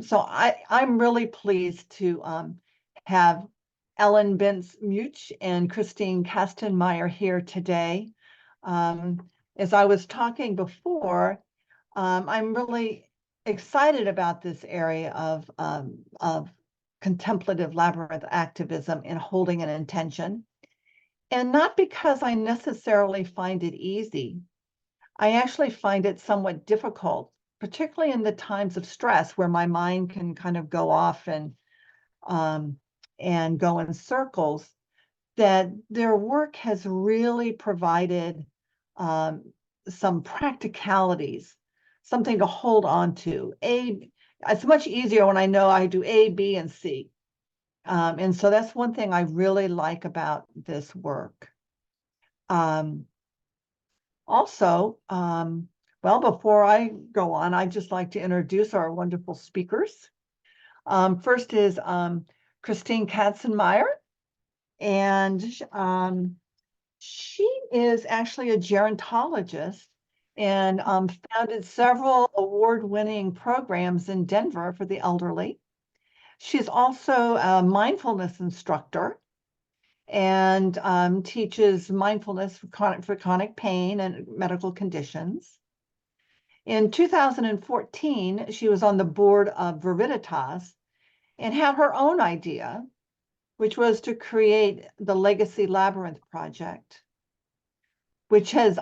So I'm really pleased to have Ellen Bintz Meuch and Christine Katzenmeyer here today. As I was talking before, I'm really excited about this area of contemplative labyrinth activism and holding an intention. And not because I necessarily find it easy. I actually find it somewhat difficult, particularly in the times of stress where my mind can kind of go off and go in circles, that their work has really provided some practicalities, something to hold on to. It's much easier when I know I do A, B, and C. And so that's one thing I really like about this work. Also, well, before I go on, I'd just like to introduce our wonderful speakers. First is Christine Katzenmeyer, and she is actually a gerontologist and founded several award-winning programs in Denver for the elderly. She's also a mindfulness instructor and teaches mindfulness for chronic pain and medical conditions. In 2014, she was on the board of Veriditas and had her own idea, which was to create the Legacy Labyrinth Project, which has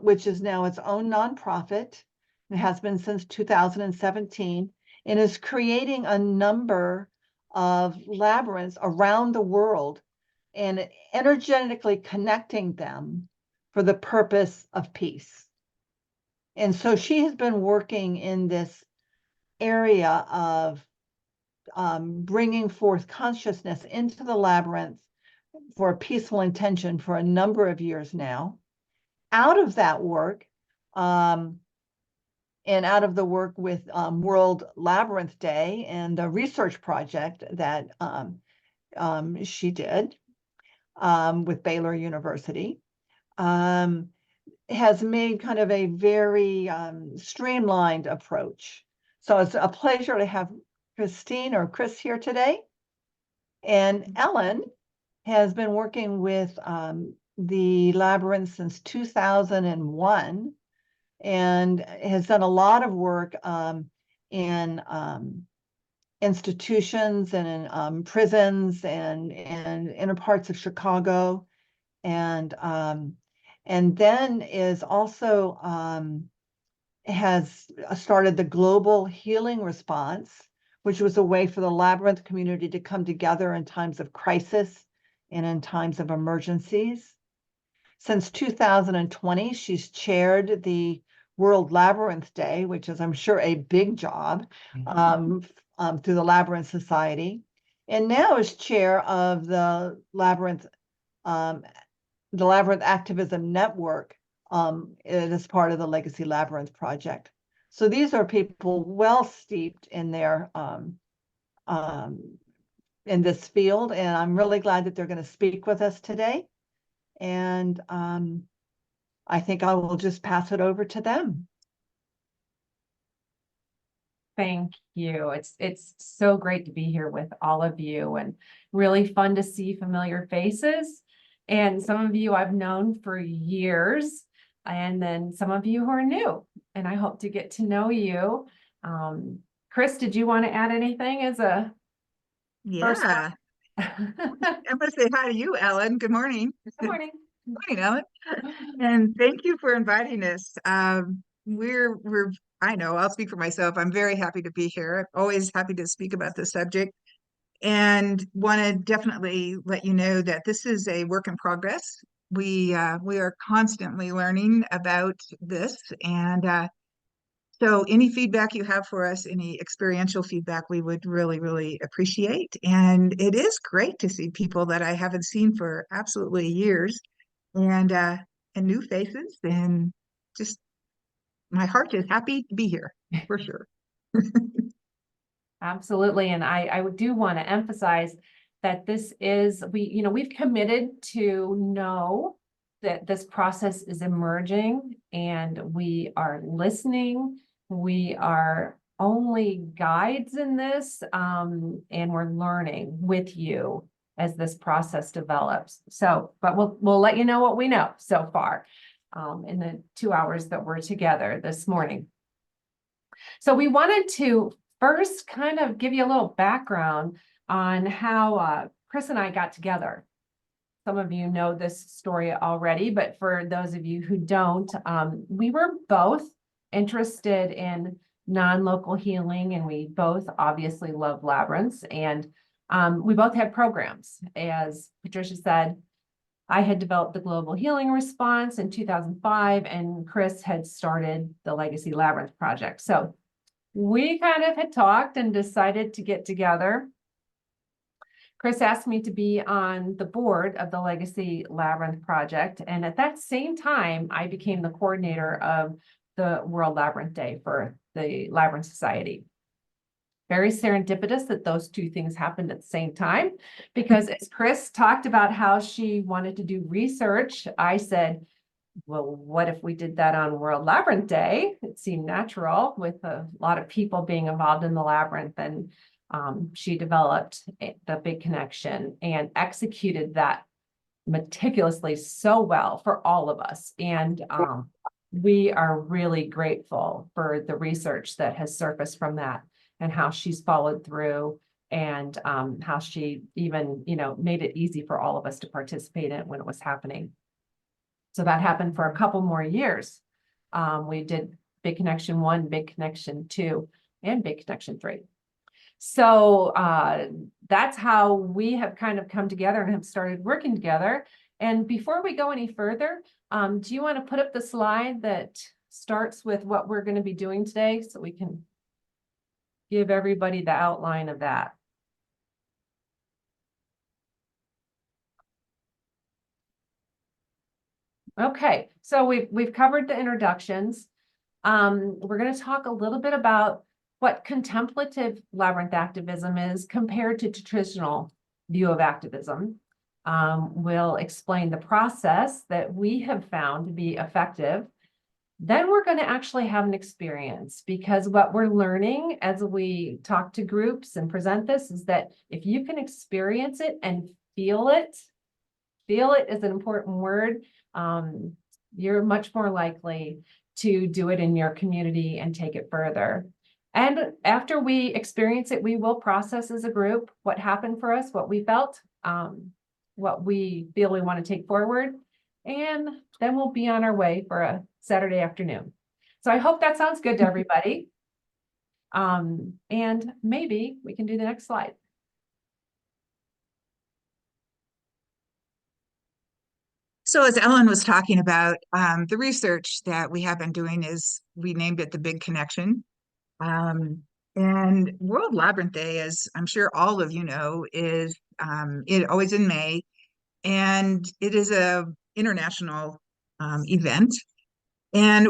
which is now its own nonprofit. It has been since 2017, and is creating a number of labyrinths around the world and energetically connecting them for the purpose of peace. And so she has been working in this area of bringing forth consciousness into the labyrinth for a peaceful intention for a number of years now. Out of that work, and out of the work with World Labyrinth Day and the research project that she did with Baylor University, has made kind of a very streamlined approach. So it's a pleasure to have Christine or Chris here today. And Ellen has been working with the labyrinth since 2001 and has done a lot of work in institutions and in prisons and inner parts of Chicago, and then is also has started the Global Healing Response, which was a way for the labyrinth community to come together in times of crisis and in times of emergencies. Since 2020, she's chaired the World Labyrinth Day, which is, I'm sure, a big job through the Labyrinth Society, and now is chair of the Labyrinth Activism Network as part of the Legacy Labyrinth Project. So these are people well steeped in their in this field, and I'm really glad that they're going to speak with us today. And I think I will just pass it over to them. Thank you. It's so great to be here with all of you, and really fun to see familiar faces. And some of you I've known for years, and then some of you who are new, and I hope to get to know you. Chris, did you want to add anything as a first? Yeah. I'm going to say hi to you, Ellen. Good morning. Good morning. Good morning, Ellen. And thank you for inviting us. I know I'll speak for myself. I'm very happy to be here. Always happy to speak about this subject, and want to definitely let you know that this is a work in progress. We are constantly learning about this, and so any feedback you have for us, any experiential feedback, we would really, really appreciate. And it is great to see people that I haven't seen for absolutely years, and new faces, and just my heart is happy to be here for sure. Absolutely. And I do want to emphasize that this is, we've committed to know that this process is emerging, and we are listening. We are only guides in this, and we're learning with you as this process develops. So, but we'll let you know what we know so far in the 2 hours that we're together this morning. So we wanted to first kind of give you a little background on how Chris and I got together. Some of you know this story already, but for those of you who don't, we were both interested in non-local healing, and we both obviously love labyrinths, and we both had programs. As Patricia said, I had developed the Global Healing Response in 2005, and Chris had started the Legacy Labyrinth Project. So we kind of had talked and decided to get together. Chris asked me to be on the board of the Legacy Labyrinth Project, and at that same time, I became the coordinator of the World Labyrinth Day for the Labyrinth Society. Very serendipitous that those two things happened at the same time, because as Chris talked about how she wanted to do research, I said, well, what if we did that on World Labyrinth Day? It seemed natural with a lot of people being involved in the labyrinth, and she developed the big connection and executed that meticulously so well for all of us. And we are really grateful for the research that has surfaced from that and how she's followed through, and how she even, made it easy for all of us to participate in it when it was happening. So that happened for a couple more years. We did Big Connection 1, Big Connection 2, and Big Connection 3. So that's how we have kind of come together and have started working together. And before we go any further, do you want to put up the slide that starts with what we're going to be doing today, so we can give everybody the outline of that? Okay, so we've covered the introductions. We're going to talk a little bit about what contemplative labyrinth activism is compared to traditional view of activism. We'll explain the process that we have found to be effective. Then we're going to actually have an experience, because what we're learning as we talk to groups and present this is that if you can experience it and feel it is an important word. You're much more likely to do it in your community and take it further. And after we experience it, we will process as a group what happened for us, what we felt, what we feel we want to take forward, and then we'll be on our way for a Saturday afternoon. So I hope that sounds good to everybody. And maybe we can do the next slide. So as Ellen was talking about, the research that we have been doing is, we named it the Big Connection. And World Labyrinth Day, as I'm sure all of you know, is always in May, and it is a international event. And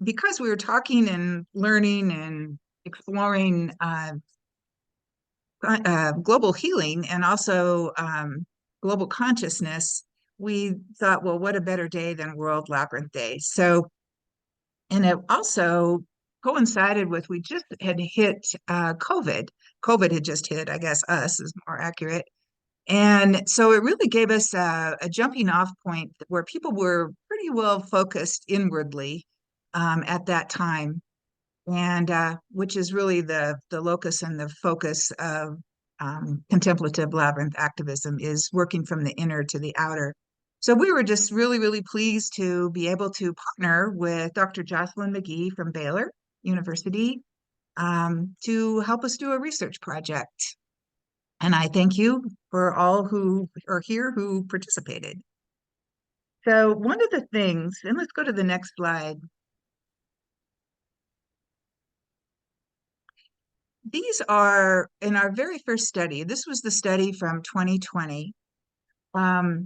because we were talking and learning and exploring global healing and also global consciousness, we thought, well, what a better day than World Labyrinth Day. So, and it also coincided with, we just had hit COVID. COVID had just hit, I guess us is more accurate. And so it really gave us a jumping off point where people were pretty well focused inwardly at that time. And which is really the locus and the focus of contemplative labyrinth activism, is working from the inner to the outer. So we were just really, really pleased to be able to partner with Dr. Jocelyn McGee from Baylor University to help us do a research project. And I thank you for all who are here who participated. So one of the things, and let's go to the next slide. These are, in our very first study, this was the study from 2020.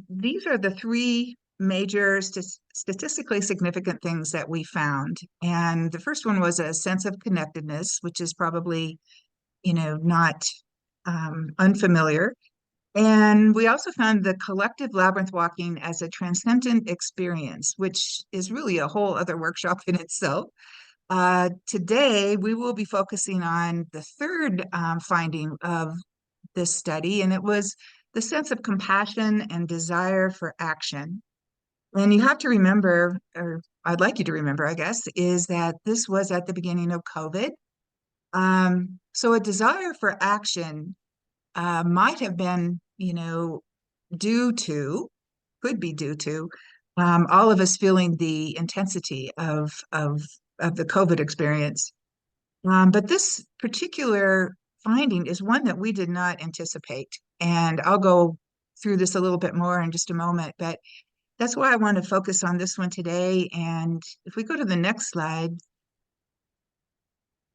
These are the three major statistically significant things that we found. And the first one was a sense of connectedness, which is probably, not unfamiliar. And we also found the collective labyrinth walking as a transcendent experience, which is really a whole other workshop in itself. Today, we will be focusing on the third finding of this study, and it was the sense of compassion and desire for action. And you have to remember, or I'd like you to remember, I guess, is that this was at the beginning of COVID. So a desire for action might have been, due to, could be due to, all of us feeling the intensity of the COVID experience. But this particular finding is one that we did not anticipate. And I'll go through this a little bit more in just a moment, but that's why I want to focus on this one today. And if we go to the next slide,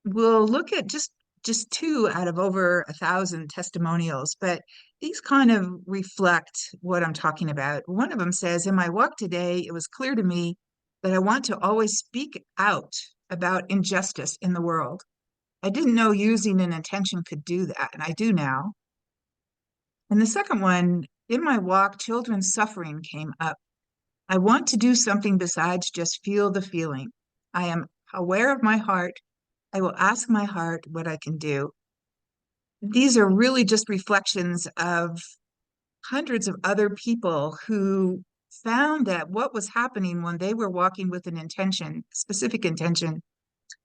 we'll look at just two out of over 1,000 testimonials, but these kind of reflect what I'm talking about. One of them says, in my walk today, it was clear to me that I want to always speak out about injustice in the world. I didn't know using an intention could do that, and I do now. And the second one, in my walk, children's suffering came up. I want to do something besides just feel the feeling. I am aware of my heart. I will ask my heart what I can do. These are really just reflections of hundreds of other people who found that what was happening when they were walking with an intention, specific intention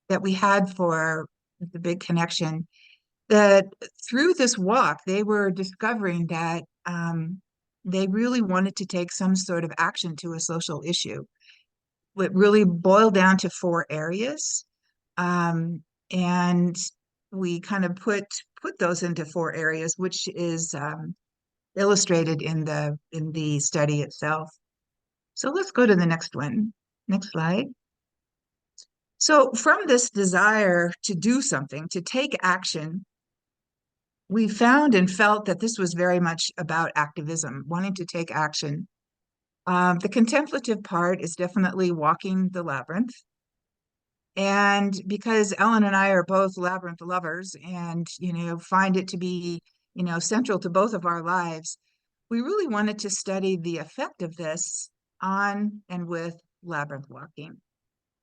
that we had for the big connection, that through this walk, they were discovering that they really wanted to take some sort of action to a social issue. It really boiled down to 4 areas. And we kind of put those into 4 areas, which is illustrated in the study itself. So let's go to the next one. Next slide. So from this desire to do something, to take action, we found and felt that this was very much about activism, wanting to take action. The contemplative part is definitely walking the labyrinth. And because Ellen and I are both labyrinth lovers and, find it to be, central to both of our lives, we really wanted to study the effect of this on and with labyrinth walking.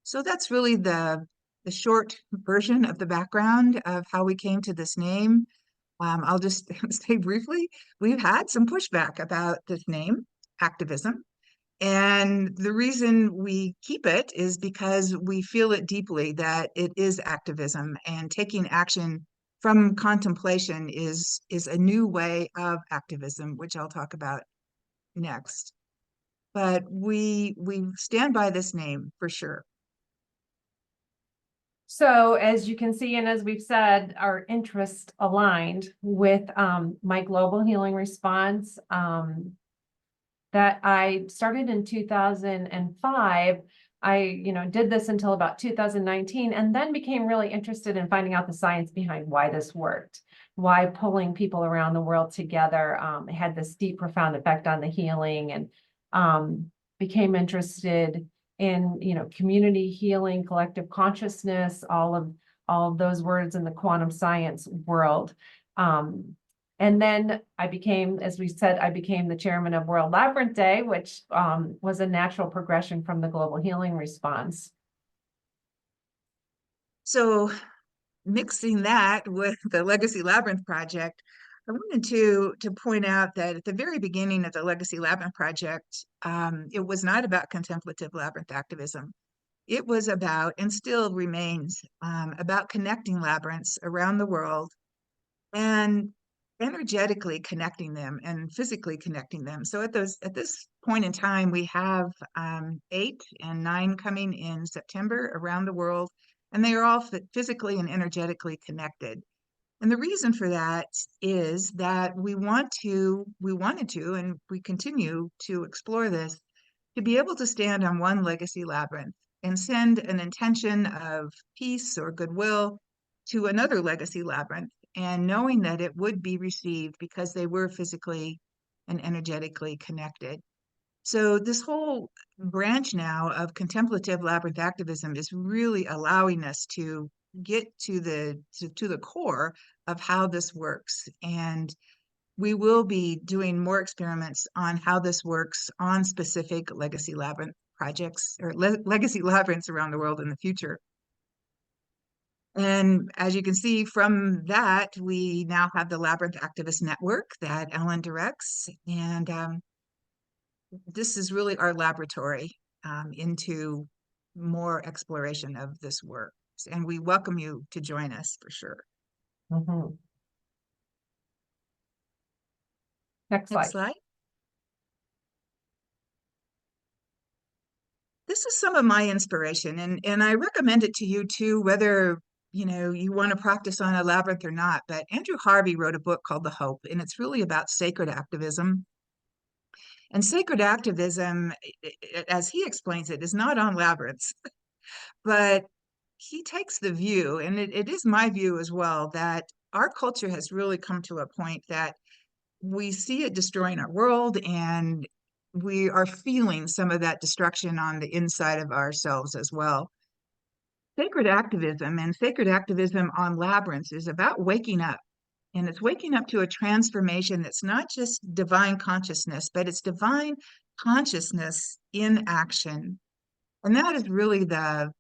So that's really the short version of the background of how we came to this name. I'll just say briefly, we've had some pushback about this name, activism. And the reason we keep it is because we feel it deeply that it is activism, and taking action from contemplation is a new way of activism, which I'll talk about next. But we stand by this name for sure. So as you can see, and as we've said, our interests aligned with my global healing response that I started in 2005. I did this until about 2019, and then became really interested in finding out the science behind why this worked, why pulling people around the world together had this deep, profound effect on the healing, and became interested in community healing, collective consciousness, all of those words in the quantum science world. And then I became, as we said, I became the chairman of World Labyrinth Day, which was a natural progression from the global healing response. So mixing that with the Legacy Labyrinth Project, I wanted to point out that at the very beginning of the Legacy Labyrinth Project, it was not about contemplative labyrinth activism. It was about, and still remains, about connecting labyrinths around the world and energetically connecting them and physically connecting them. So at this point in time, we have 8 and 9 coming in September around the world, and they are all physically and energetically connected. And the reason for that is that we wanted to, and we continue to explore this, to be able to stand on one legacy labyrinth and send an intention of peace or goodwill to another legacy labyrinth, and knowing that it would be received because they were physically and energetically connected. So this whole branch now of contemplative labyrinth activism is really allowing us to get to the core of how this works. And we will be doing more experiments on how this works on specific legacy labyrinth projects or legacy labyrinths around the world in the future. And as you can see from that, we now have the Labyrinth Activist Network that Ellen directs. And this is really our laboratory into more exploration of this work. And we welcome you to join us for sure. Mhm. Next Next slide. slide. This is some of my inspiration, and I recommend it to you too, whether you want to practice on a labyrinth or not. But Andrew Harvey wrote a book called The Hope, and it's really about sacred activism. And sacred activism, as he explains it, is not on labyrinths, but he takes the view, and it is my view as well, that our culture has really come to a point that we see it destroying our world, and we are feeling some of that destruction on the inside of ourselves as well. Sacred activism on labyrinths is about waking up. And it's waking up to a transformation that's not just divine consciousness, but it's divine consciousness in action. And that is really the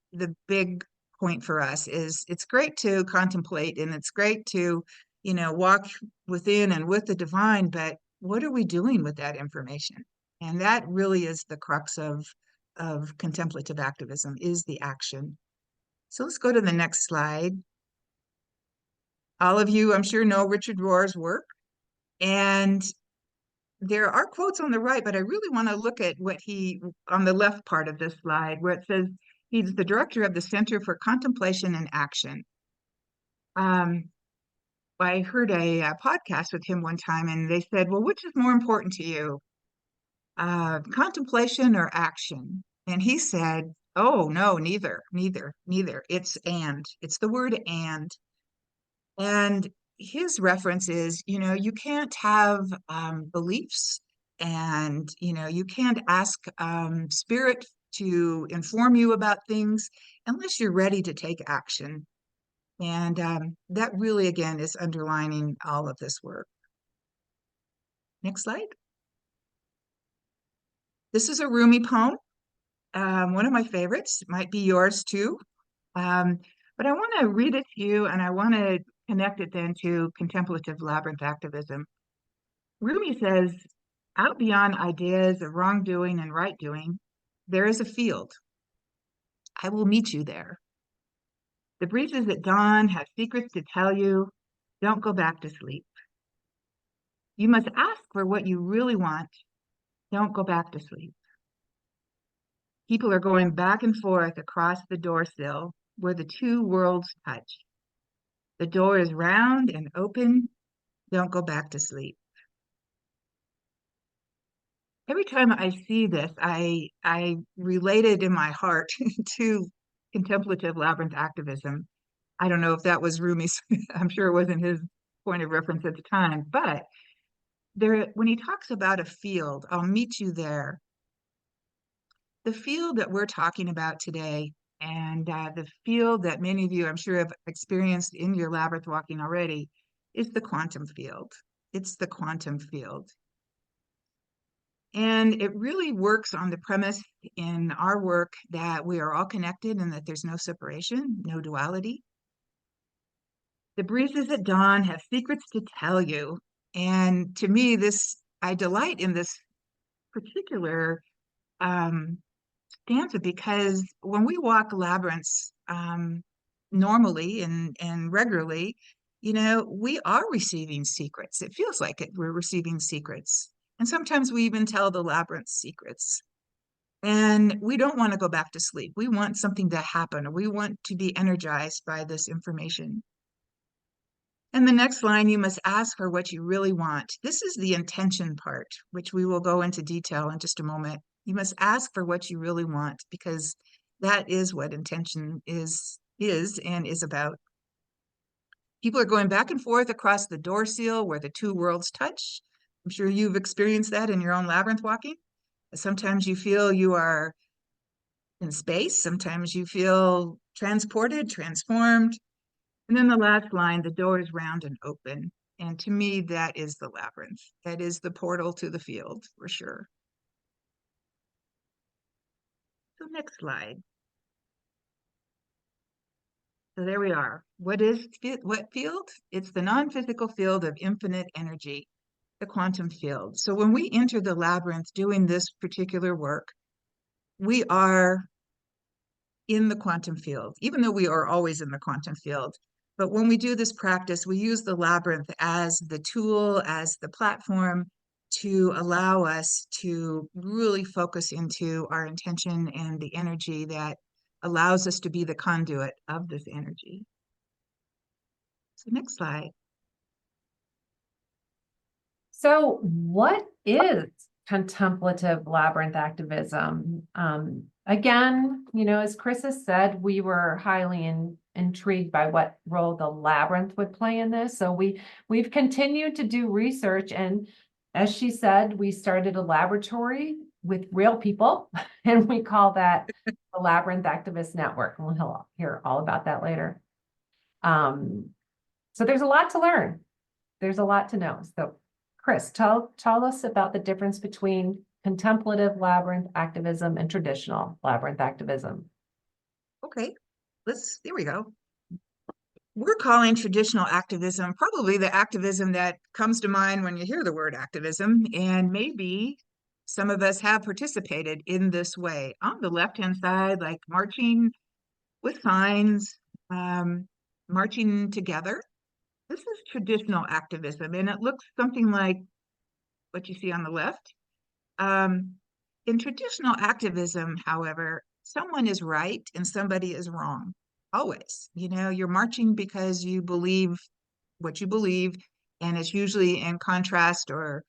big point for us. Is it's great to contemplate, and it's great to walk within and with the divine, but what are we doing with that information? And that really is the crux of contemplative activism, is the action. So let's go to the next slide. All of you, I'm sure, know Richard Rohr's work, and there are quotes on the right, but I really want to look at what on the left part of this slide, where it says he's the director of the Center for Contemplation and Action. I heard a podcast with him one time, and they said, well, which is more important to you, contemplation or action? And he said, oh, no, neither. It's the word and. And his reference is, you can't have beliefs, and, you can't ask spirit to inform you about things unless you're ready to take action. And that really, again, is underlining all of this work. Next slide. This is a Rumi poem, one of my favorites. It might be yours too. But I want to read it to you, and I want to connect it then to contemplative labyrinth activism. Rumi says, out beyond ideas of wrongdoing and right doing, there is a field. I will meet you there. The breezes at dawn have secrets to tell you. Don't go back to sleep. You must ask for what you really want. Don't go back to sleep. People are going back and forth across the door sill where the two worlds touch. The door is round and open. Don't go back to sleep. Every time I see this, I relate it in my heart to contemplative labyrinth activism. I don't know if that was Rumi's, I'm sure it wasn't his point of reference at the time, but when he talks about a field, I'll meet you there. The field that we're talking about today, and the field that many of you, I'm sure, have experienced in your labyrinth walking already, is the quantum field. It's the quantum field. And it really works on the premise in our work that we are all connected and that there's no separation, no duality. The breezes at dawn have secrets to tell you. And to me, I delight in this particular stanza, because when we walk labyrinths normally and regularly, we are receiving secrets. It feels like it. We're receiving secrets. And sometimes we even tell the labyrinth secrets. And we don't want to go back to sleep. We want something to happen, or we want to be energized by this information. And the next line, you must ask for what you really want. This is the intention part, which we will go into detail in just a moment. You must ask for what you really want, because that is what intention is and is about. People are going back and forth across the door seal where the two worlds touch. I'm sure you've experienced that in your own labyrinth walking. Sometimes you feel you are in space. Sometimes you feel transported, transformed. And then the last line, the door is round and open. And to me, that is the labyrinth. That is the portal to the field, for sure. So next slide. So there we are. What field? It's the non-physical field of infinite energy, the quantum field. So when we enter the labyrinth doing this particular work, we are in the quantum field, even though we are always in the quantum field. But when we do this practice, we use the labyrinth as the tool, as the platform to allow us to really focus into our intention and the energy that allows us to be the conduit of this energy. So next slide. So what is contemplative labyrinth activism? Again, as Chris has said, we were highly intrigued by what role the labyrinth would play in this. So we've continued to do research, and as she said, we started a laboratory with real people, and we call that the Labyrinth Activist Network. And we'll hear all about that later. So there's a lot to learn. There's a lot to know. So Chris, tell us about the difference between contemplative labyrinth activism and traditional labyrinth activism. Okay, there we go. We're calling traditional activism probably the activism that comes to mind when you hear the word activism, and maybe some of us have participated in this way. On the left-hand side, like marching with signs, marching together. This is traditional activism, and it looks something like what you see on the left. In traditional activism, however, someone is right and somebody is wrong. Always. You're marching because you believe what you believe, and it's usually in contrast or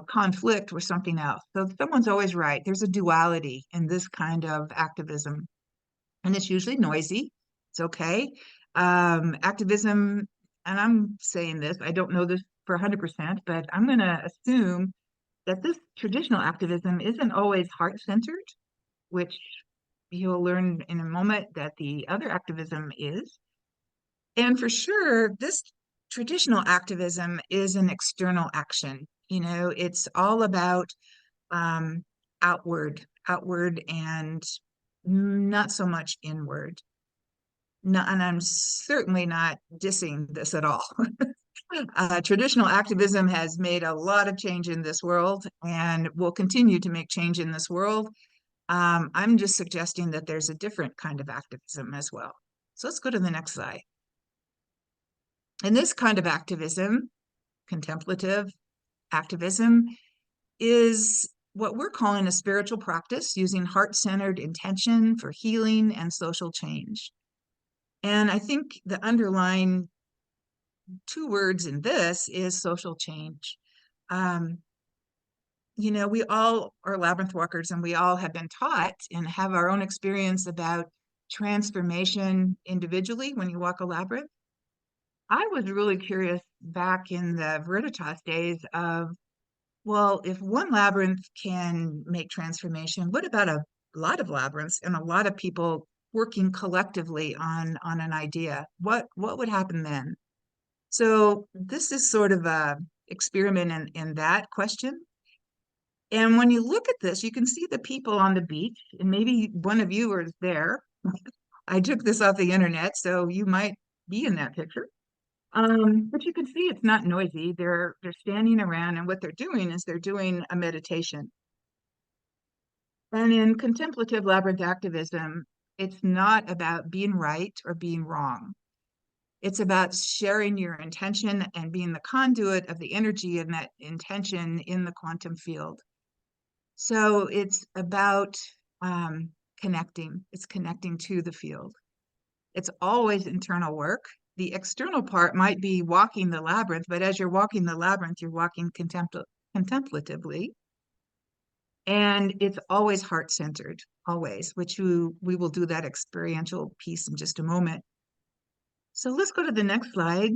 conflict with something else. So someone's always right. There's a duality in this kind of activism, and it's usually noisy. It's okay. Activism, and I'm saying this, I don't know this for 100%, but I'm going to assume that this traditional activism isn't always heart-centered, which you'll learn in a moment that the other activism is. And for sure, this traditional activism is an external action. It's all about outward, and not so much inward. No, and I'm certainly not dissing this at all. Traditional activism has made a lot of change in this world and will continue to make change in this world. I'm just suggesting that there's a different kind of activism as well. So let's go to the next slide. And this kind of activism, contemplative activism, is what we're calling a spiritual practice using heart-centered intention for healing and social change. And I think the underlying two words in this is social change. We all are labyrinth walkers, and we all have been taught and have our own experience about transformation individually when you walk a labyrinth. I was really curious back in the Veriditas days of, well, if one labyrinth can make transformation, what about a lot of labyrinths and a lot of people working collectively on an idea? What would happen then? So this is sort of a experiment in that question. And when you look at this, you can see the people on the beach, and maybe one of you is there. I took this off the internet, so you might be in that picture. But you can see it's not noisy. They're standing around, and what they're doing is they're doing a meditation. And in contemplative labyrinth activism, it's not about being right or being wrong. It's about sharing your intention and being the conduit of the energy and that intention in the quantum field. So it's about connecting. It's connecting to the field. It's always internal work. The external part might be walking the labyrinth, but as you're walking the labyrinth, you're walking contemplatively. And it's always heart-centered, always, which we will do that experiential piece in just a moment. So let's go to the next slide.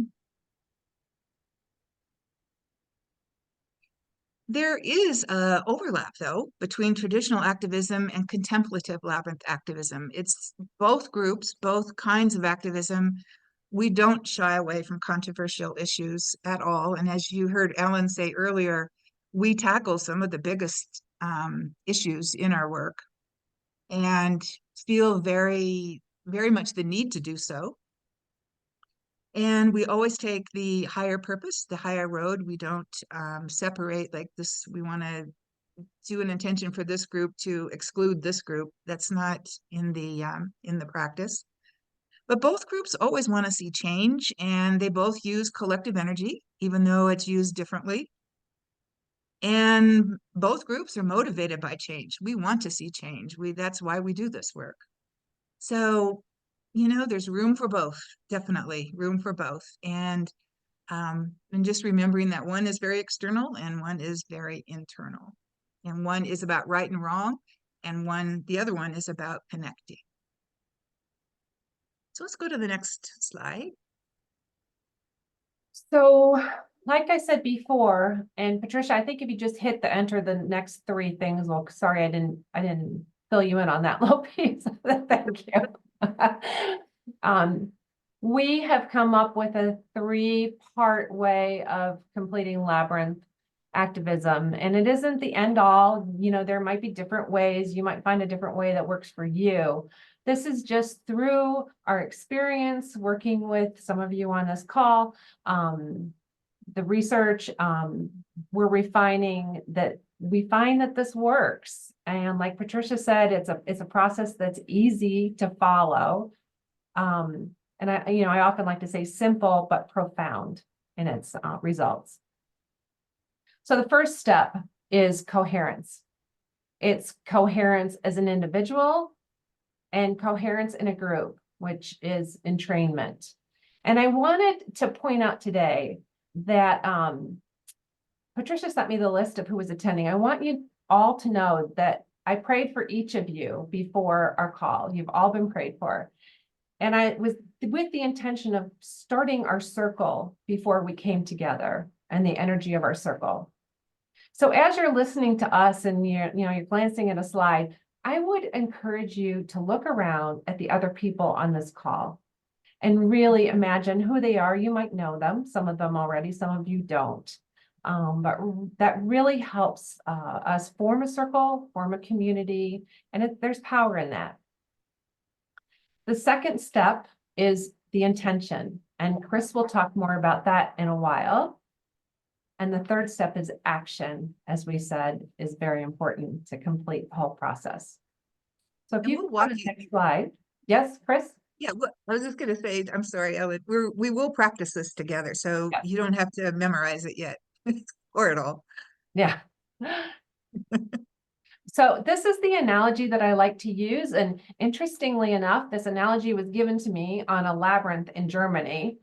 There is an overlap, though, between traditional activism and contemplative labyrinth activism. It's both groups, both kinds of activism. We don't shy away from controversial issues at all. And as you heard Ellen say earlier, we tackle some of the biggest issues in our work and feel very, very much the need to do so. And we always take the higher purpose, the higher road. We don't separate like this. We want to do an intention for this group to exclude this group. That's not in the practice. But both groups always want to see change, and they both use collective energy, even though it's used differently. And both groups are motivated by change. We want to see change. That's why we do this work. So, there's room for both, definitely room for both. And just remembering that one is very external and one is very internal. And one is about right and wrong, and the other one is about connecting. So let's go to the next slide. So, like I said before, and Patricia, I think if you just hit the enter the next three things, well, sorry, I didn't fill you in on that little piece. Thank you. We have come up with a 3-part way of completing labyrinth activism, and it isn't the end all. There might be different ways. You might find a different way that works for you. This is just through our experience working with some of you on this call, the research, we're refining that. We find that this works. And like Patricia said, it's a process that's easy to follow. And I often like to say simple, but profound in its results. So the first step is coherence. It's coherence as an individual and coherence in a group, which is entrainment. And I wanted to point out today that Patricia sent me the list of who was attending. I want you all to know that I prayed for each of you before our call. You've all been prayed for. And I was with the intention of starting our circle before we came together and the energy of our circle. So as you're listening to us and you're glancing at a slide, I would encourage you to look around at the other people on this call and really imagine who they are. You might know them, some of them already, some of you don't. But that really helps us form a circle, form a community, and there's power in that. The second step is the intention, and Chris will talk more about that in a while. And the third step is action, as we said, is very important to complete the whole process. So if you go to the next slide. Yes, Chris? Yeah, I was just going to say, I'm sorry, Ellen, we will practice this together, so Yeah. You don't have to memorize it yet, or at all. Yeah. So this is the analogy that I like to use. And interestingly enough, this analogy was given to me on a labyrinth in Germany.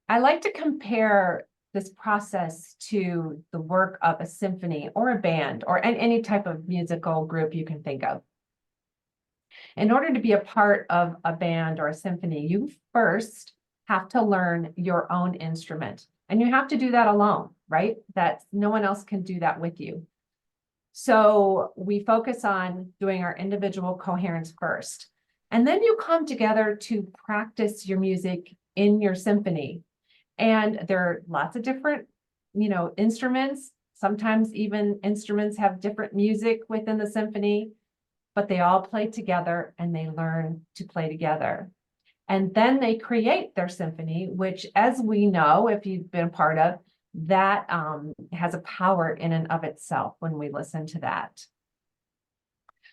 I like to compare this process to the work of a symphony or a band or any type of musical group you can think of. In order to be a part of a band or a symphony, you first have to learn your own instrument. And you have to do that alone, right? No one else can do that with you. So we focus on doing our individual coherence first. And then you come together to practice your music in your symphony. And there are lots of different, instruments. Sometimes even instruments have different music within the symphony, but they all play together and they learn to play together. And then they create their symphony, which, as we know, if you've been a part of, that has a power in and of itself when we listen to that.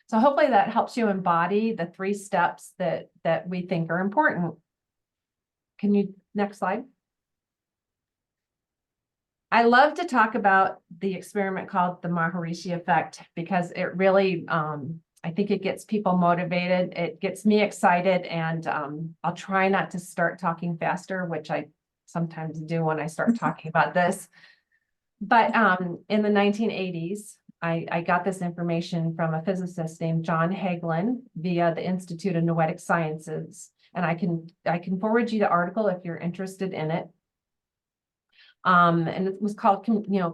So hopefully that helps you embody the 3 steps that we think are important. Next slide. I love to talk about the experiment called the Maharishi effect because it really, I think it gets people motivated. It gets me excited, and I'll try not to start talking faster, which I sometimes do when I start talking about this. But in the 1980s, I got this information from a physicist named John Hagelin via the Institute of Noetic Sciences. And I can forward you the article if you're interested in it. And it was called,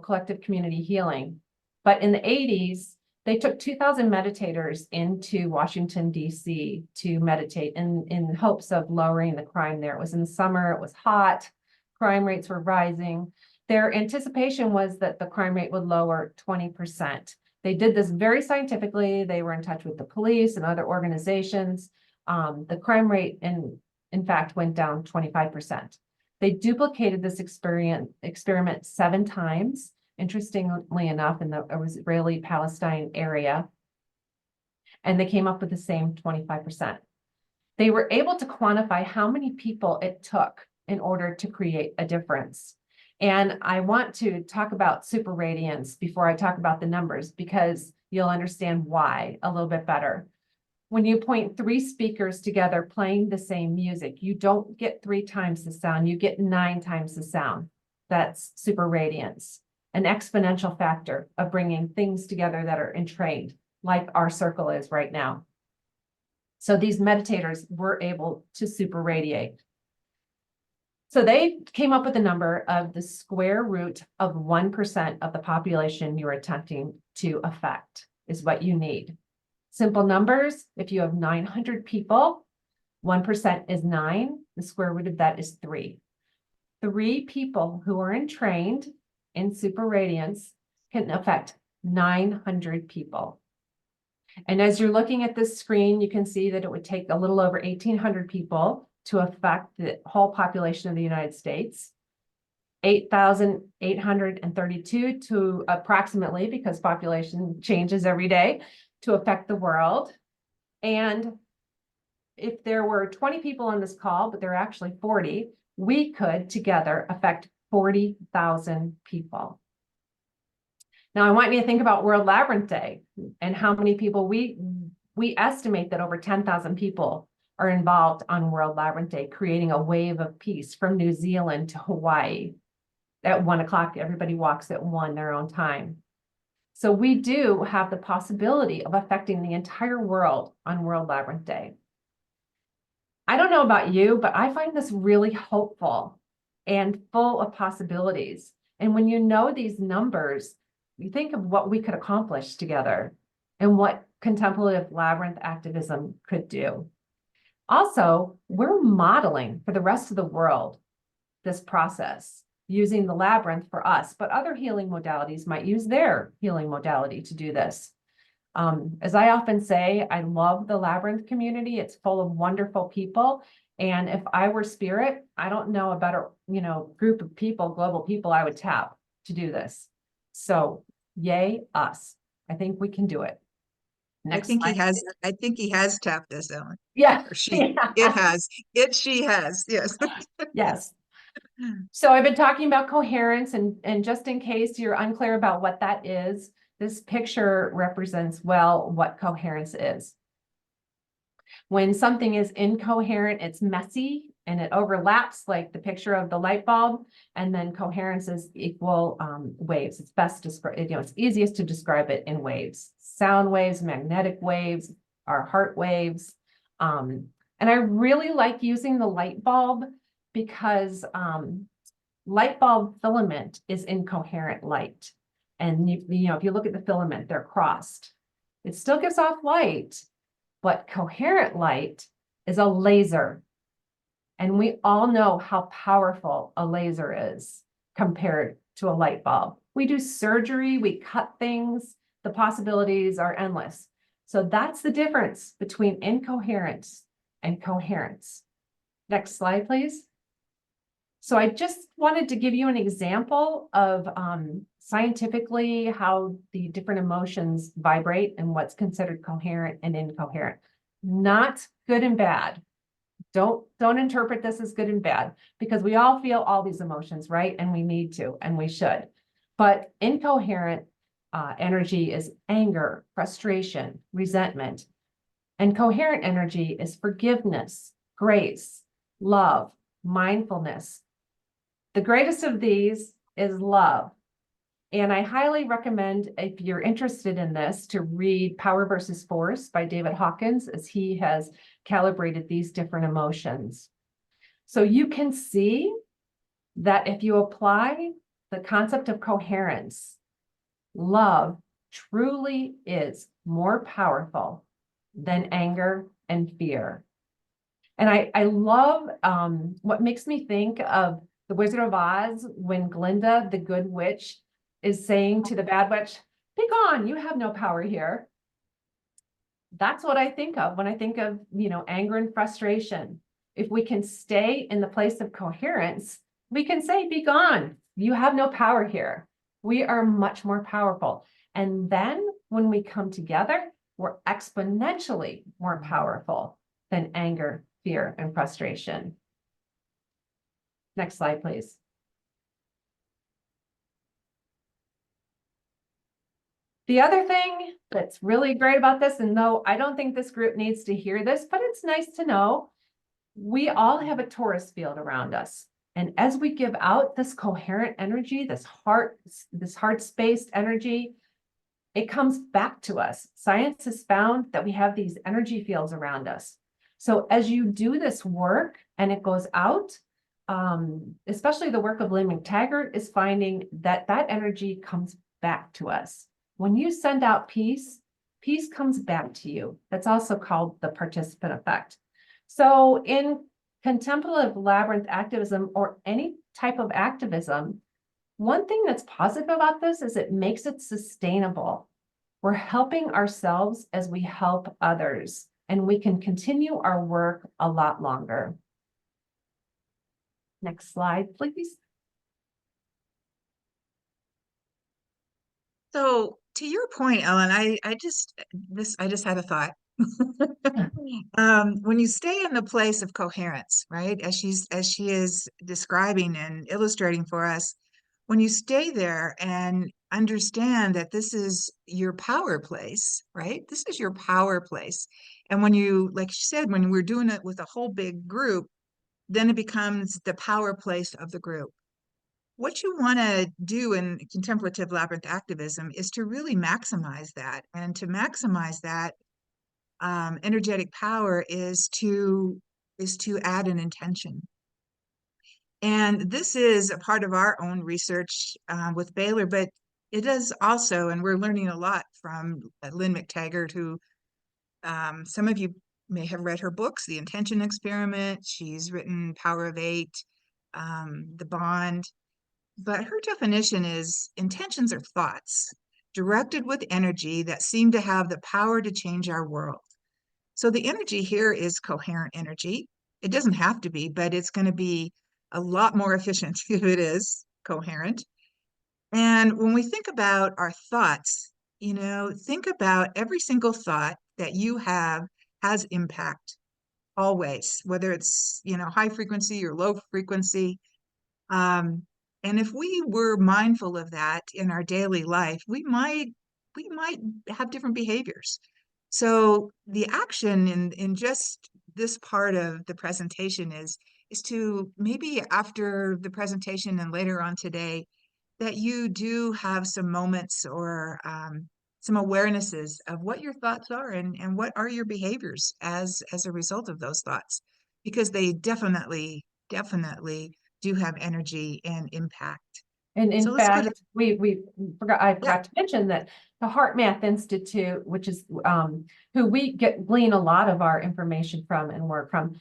collective community healing. But in the 80s, they took 2,000 meditators into Washington, D.C. to meditate in hopes of lowering the crime there. It was in the summer, it was hot, crime rates were rising. Their anticipation was that the crime rate would lower 20%. They did this very scientifically. They were in touch with the police and other organizations. The crime rate in in fact, went down 25%. They duplicated this experiment 7 times, interestingly enough, in the Israeli-Palestine area, and they came up with the same 25%. They were able to quantify how many people it took in order to create a difference. And I want to talk about super radiance before I talk about the numbers, because you'll understand why a little bit better. When you point 3 speakers together playing the same music, you don't get 3 times the sound, you get 9 times the sound. That's super radiance, an exponential factor of bringing things together that are entrained, like our circle is right now. So these meditators were able to super radiate. So they came up with a number of the square root of 1% of the population you're attempting to affect is what you need. Simple numbers, if you have 900 people, 1% is 9. The square root of that is 3. 3 people who are entrained in super radiance can affect 900 people. And as you're looking at this screen, you can see that it would take a little over 1,800 people to affect the whole population of the United States, 8,832 to approximately, because population changes every day, to affect the world. And if there were 20 people on this call, but there are actually 40, we could together affect 40,000 people. Now, I want you to think about World Labyrinth Day and how many people we estimate that over 10,000 people are involved on World Labyrinth Day, creating a wave of peace from New Zealand to Hawaii. At 1 o'clock, everybody walks at 1 their own time. So we do have the possibility of affecting the entire world on World Labyrinth Day. I don't know about you, but I find this really hopeful and full of possibilities. And when you know these numbers, you think of what we could accomplish together and what contemplative labyrinth activism could do. Also, we're modeling for the rest of the world this process, using the labyrinth for us, but other healing modalities might use their healing modality to do this. As I often say, I love the labyrinth community. It's full of wonderful people. And if I were spirit, I don't know a better, group of people, global people I would tap to do this. So yay, us. I think we can do it. I think he has tapped us, Ellen. Yeah. Or she, it has. She has, yes. Yes. So I've been talking about coherence, and just in case you're unclear about what that is, this picture represents well what coherence is. When something is incoherent, it's messy and it overlaps, like the picture of the light bulb, and then coherence is equal waves. It's best described, it's easiest to describe it in waves. Sound waves, magnetic waves, our heart waves. And I really like using the light bulb because light bulb filament is incoherent light. And if you look at the filament, they're crossed. It still gives off light, but coherent light is a laser. And we all know how powerful a laser is compared to a light bulb. We do surgery, we cut things, the possibilities are endless. So that's the difference between incoherence and coherence. Next slide, please. So I just wanted to give you an example of scientifically how the different emotions vibrate and what's considered coherent and incoherent. Not good and bad. Don't interpret this as good and bad, because we all feel all these emotions, right? And we need to, and we should. But incoherent energy is anger, frustration, resentment. And coherent energy is forgiveness, grace, love, mindfulness. The greatest of these is love. And I highly recommend, if you're interested in this, to read Power versus Force by David Hawkins, as he has calibrated these different emotions. So you can see that if you apply the concept of coherence, love truly is more powerful than anger and fear. And I love what makes me think of The Wizard of Oz when Glinda, the good witch, is saying to the bad witch, "Be gone, you have no power here." That's what I think of when I think of, anger and frustration. if we can stay in the place of coherence, we can say, be gone. You have no power here. We are much more powerful. And then when we come together, we're exponentially more powerful than anger, fear, and frustration. Next slide, please. The other thing that's really great about this, and though I don't think this group needs to hear this, but it's nice to know, we all have a torus field around us. And as we give out this coherent energy, this heart-spaced energy, it comes back to us. Science has found that we have these energy fields around us. So as you do this work and it goes out, especially the work of Lynn McTaggart is finding that that energy comes back to us. When you send out peace, peace comes back to you. That's also called the participant effect. So in contemplative labyrinth activism or any type of activism, one thing that's positive about this is it makes it sustainable. We're helping ourselves as we help others, and we can continue our work a lot longer. Next slide, please. So to your point, Ellen, I just had a thought. When you stay in the place of coherence, right, as she is describing and illustrating for us, when you stay there and understand that this is your power place, right? This is your power place. And when you, like she said, when we're doing it with a whole big group, then it becomes the power place of the group. What you want to do in contemplative labyrinth activism is to really maximize that. And to maximize that energetic power is to add an intention. And this is a part of our own research with Baylor, but it is also, and we're learning a lot from Lynn McTaggart, who some of you may have read her books, The Intention Experiment. She's written Power of Eight, The Bond. But her definition is intentions are thoughts directed with energy that seem to have the power to change our world. So the energy here is coherent energy. It doesn't have to be, but it's going to be a lot more efficient if it is coherent. And when we think about our thoughts, think about every single thought that you have has impact always, whether it's, high frequency or low frequency. And if we were mindful of that in our daily life, we might have different behaviors. So the action in just this part of the presentation is to maybe after the presentation and later on today, that you do have some moments or some awarenesses of what your thoughts are and what are your behaviors as a result of those thoughts, because they definitely do have energy and impact. And in So let's go to, fact, I forgot to mention that the Heart Math Institute, which is who we glean a lot of our information from and work from,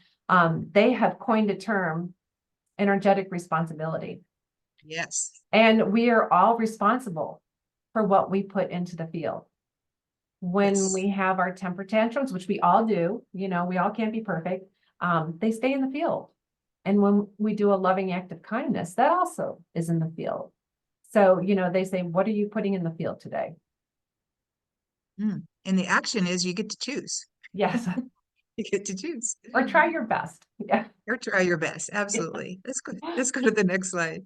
they have coined a term, energetic responsibility. yes. And we are all responsible for what we put into the field. When Yes. we have our temper tantrums, which we all do, we all can't be perfect, they stay in the field. And when we do a loving act of kindness, that also is in the field. So, they say, what are you putting in the field today? And the action is you get to choose. Yes. You get to choose. Or try your best. Yeah. Or try your best. Absolutely. Let's go to the next slide.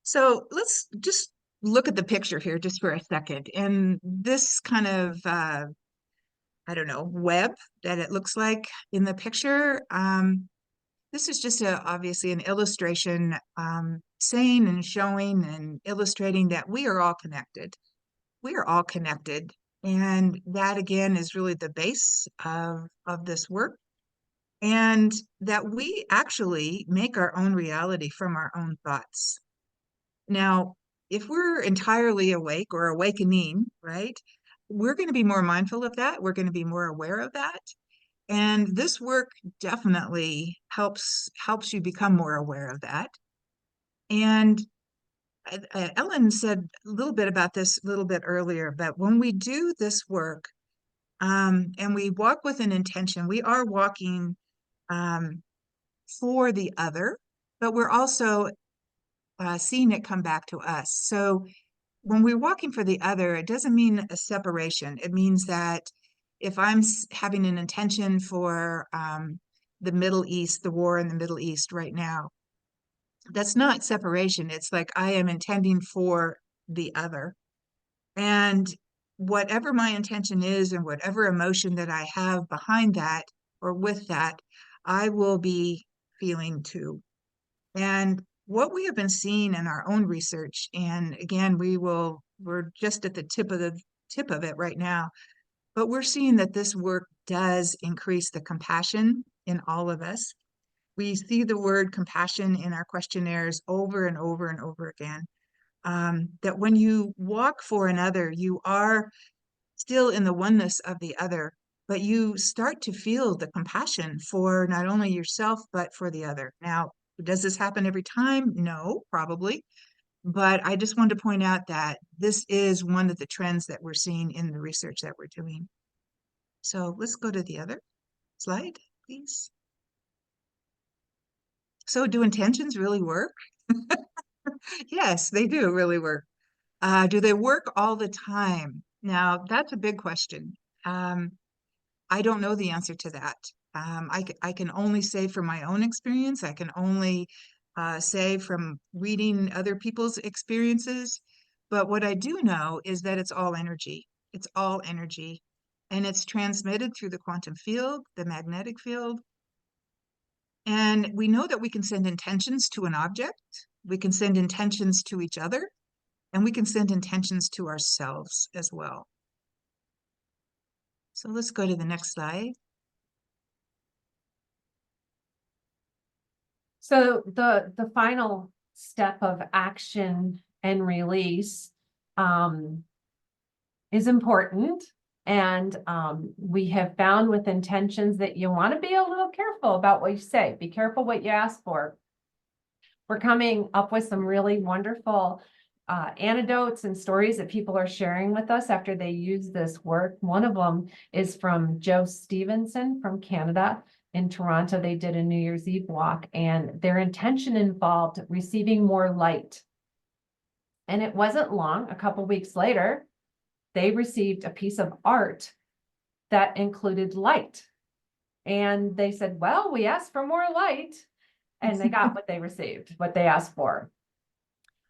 So let's just look at the picture here just for a second. And this kind of, I don't know, web that it looks like in the picture. This is just obviously an illustration saying and showing and illustrating that we are all connected. We are all connected. And that, again, is really the base of this work. And that we actually make our own reality from our own thoughts. Now, if we're entirely awake or awakening, right, we're going to be more mindful of that. We're going to be more aware of that. And this work definitely helps you become more aware of that. And Ellen said a little bit about this a little bit earlier, but when we do this work, And we walk with an intention. We are walking for the other, but we're also seeing it come back to us. So when we're walking for the other, it doesn't mean a separation. It means that if I'm having an intention for the Middle East, the war in the Middle East right now, that's not separation. It's like I am intending for the other. And whatever my intention is and whatever emotion that I have behind that or with that, I will be feeling too. And what we have been seeing in our own research, and again, we're just at the tip of it right now, but we're seeing that this work does increase the compassion in all of us. We see the word compassion in our questionnaires over and over and over again. That when you walk for another, you are still in the oneness of the other, but you start to feel the compassion for not only yourself, but for the other. Now, does this happen every time? No, probably. But I just wanted to point out that this is one of the trends that we're seeing in the research that we're doing. So let's go to the other slide, please. So do intentions really work? Yes, they do really work. Do they work all the time? Now, that's a big question. I don't know the answer to that. I can only say from my own experience. I can only say from reading other people's experiences. But what I do know is that it's all energy. It's all energy. And it's transmitted through the quantum field, the magnetic field. And we know that we can send intentions to an object. We can send intentions to each other. And we can send intentions to ourselves as well. So let's go to the next slide. So the final step of action and release is important. And we have found with intentions that you want to be a little careful about what you say. Be careful what you ask for. We're coming up with some really wonderful anecdotes and stories that people are sharing with us after they use this work. One of them is from Joe Stevenson from Canada. In Toronto, they did a New Year's Eve walk, and their intention involved receiving more light. And it wasn't long, a couple weeks later, they received a piece of art that included light. And they said, well, we asked for more light, and they got what they received, what they asked for.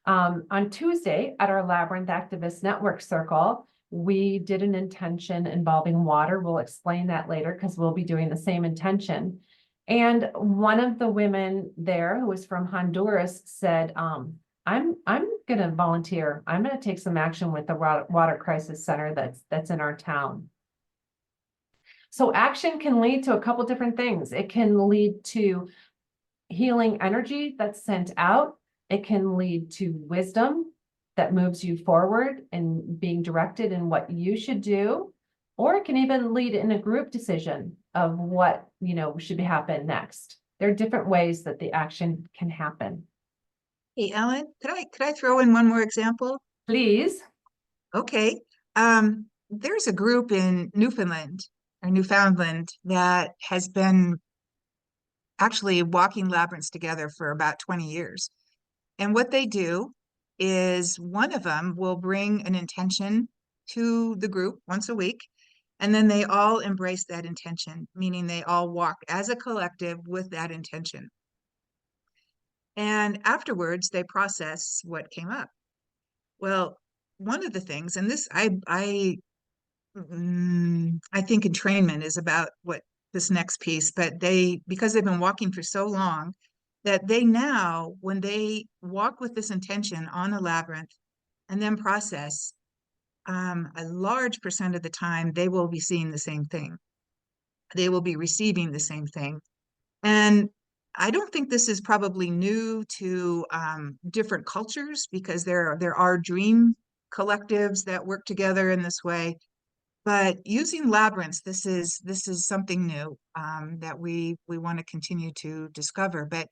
On Tuesday at our Labyrinth Activist Network circle, we did an intention involving water. We'll explain that later because we'll be doing the same intention. And one of the women there who was from Honduras said, I'm going to volunteer. I'm going to take some action with the water crisis center that's in our town. So action can lead to a couple different things. It can lead to healing energy that's sent out. It can lead to wisdom that moves you forward and being directed in what you should do, or it can even lead in a group decision of what, should happen next. There are different ways that the action can happen. Hey, Ellen, could I throw in one more example? Please. Okay. There's a group in Newfoundland that has been actually walking labyrinths together for about 20 years. And what they do is one of them will bring an intention to the group once a week, and then they all embrace that intention, meaning they all walk as a collective with that intention. And afterwards, they process what came up. Well, one of the things, and this I think entrainment is about what this next piece, but because they've been walking for so long, that they now, when they walk with this intention on a labyrinth and then process, a large percent of the time, they will be seeing the same thing. They will be receiving the same thing. And I don't think this is probably new to different cultures, because there are dream collectives that work together in this way. But using labyrinths, this is something new that we want to continue to discover. But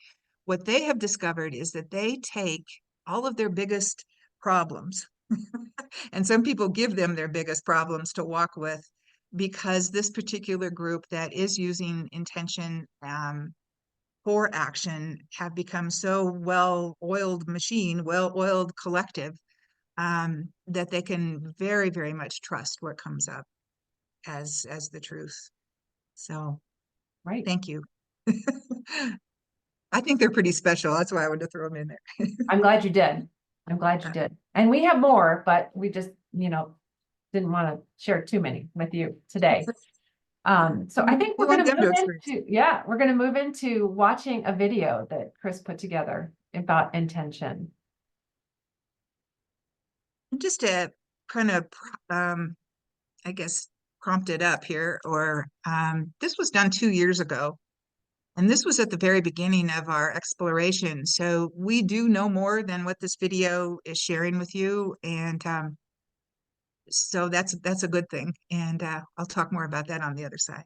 what they have discovered is that they take all of their biggest problems, and some people give them their biggest problems to walk with. because this particular group that is using intention for action have become so well-oiled machine, well-oiled collective, that they can very, very much trust what comes up as the truth. So Right. thank you. I think they're pretty special. That's why I wanted to throw them in there. I'm glad you did. I'm glad you did. And we have more, but we just, didn't want to share too many with you today. So I think We we're going want to them to move experience. we're going to move into watching a video that Chris put together about intention. Just to kind of, I guess, prompt it up here, or this was done 2 years ago. And this was at the very beginning of our exploration. So we do know more than what this video is sharing with you. And so that's a good thing. And I'll talk more about that on the other side.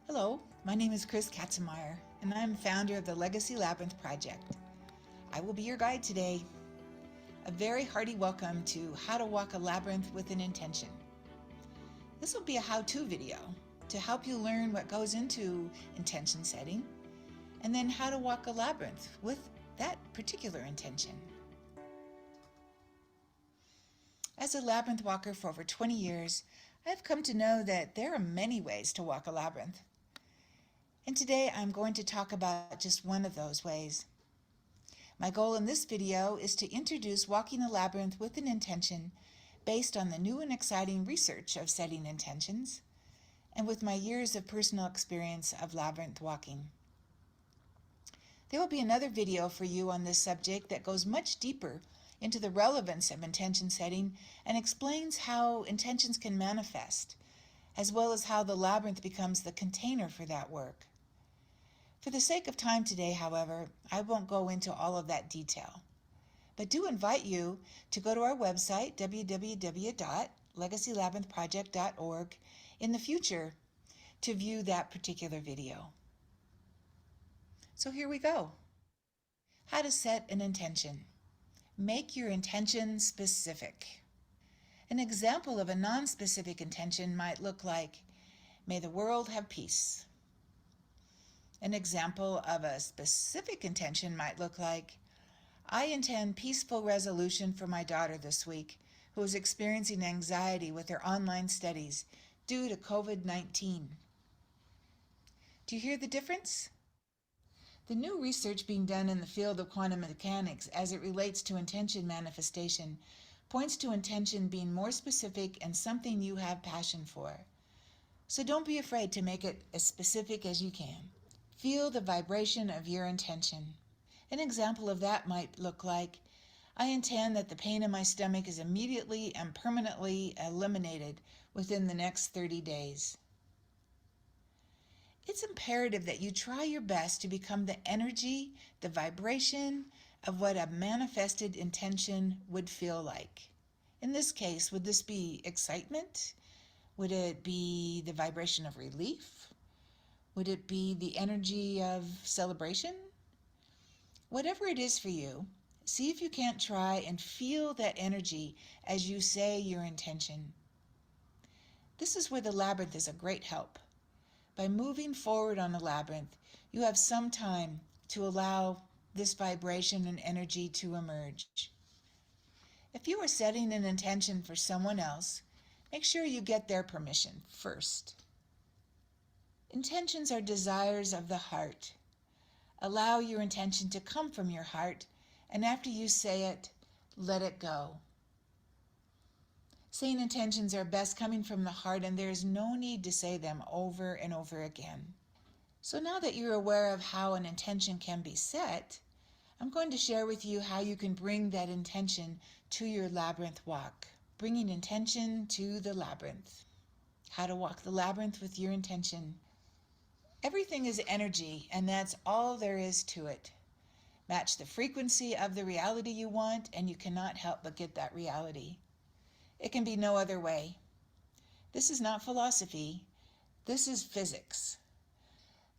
Hello, my name is Chris Katzenmeyer, and I'm founder of the Legacy Labyrinth Project. I will be your guide today. A very hearty welcome to How to Walk a Labyrinth with an Intention. This will be a how-to video to help you learn what goes into intention setting, and then how to walk a labyrinth with that particular intention. As a labyrinth walker for over 20 years, I've come to know that there are many ways to walk a labyrinth. And today I'm going to talk about just one of those ways. My goal in this video is to introduce walking a labyrinth with an intention based on the new and exciting research of setting intentions, and with my years of personal experience of labyrinth walking. There will be another video for you on this subject that goes much deeper into the relevance of intention setting and explains how intentions can manifest, as well as how the labyrinth becomes the container for that work. For the sake of time today, however, I won't go into all of that detail, but do invite you to go to our website, www.legacylabyrinthproject.org, in the future to view that particular video. So here we go. How to set an intention. Make your intention specific. An example of a non-specific intention might look like, may the world have peace. An example of a specific intention might look like, I intend peaceful resolution for my daughter this week, who is experiencing anxiety with her online studies due to COVID-19. Do you hear the difference? The new research being done in the field of quantum mechanics as it relates to intention manifestation points to intention being more specific and something you have passion for. So don't be afraid to make it as specific as you can. Feel the vibration of your intention. An example of that might look like, I intend that the pain in my stomach is immediately and permanently eliminated within the next 30 days. It's imperative that you try your best to become the energy, the vibration of what a manifested intention would feel like. In this case, would this be excitement? Would it be the vibration of relief? Would it be the energy of celebration? Whatever it is for you, see if you can't try and feel that energy as you say your intention. This is where the labyrinth is a great help. By moving forward on a labyrinth, you have some time to allow this vibration and energy to emerge. If you are setting an intention for someone else, make sure you get their permission first. Intentions are desires of the heart. Allow your intention to come from your heart, and after you say it, let it go. Saying intentions are best coming from the heart, and there is no need to say them over and over again. So now that you're aware of how an intention can be set, I'm going to share with you how you can bring that intention to your labyrinth walk. Bringing intention to the labyrinth. How to walk the labyrinth with your intention. Everything is energy, and that's all there is to it. Match the frequency of the reality you want, and you cannot help but get that reality. It can be no other way. This is not philosophy. This is physics.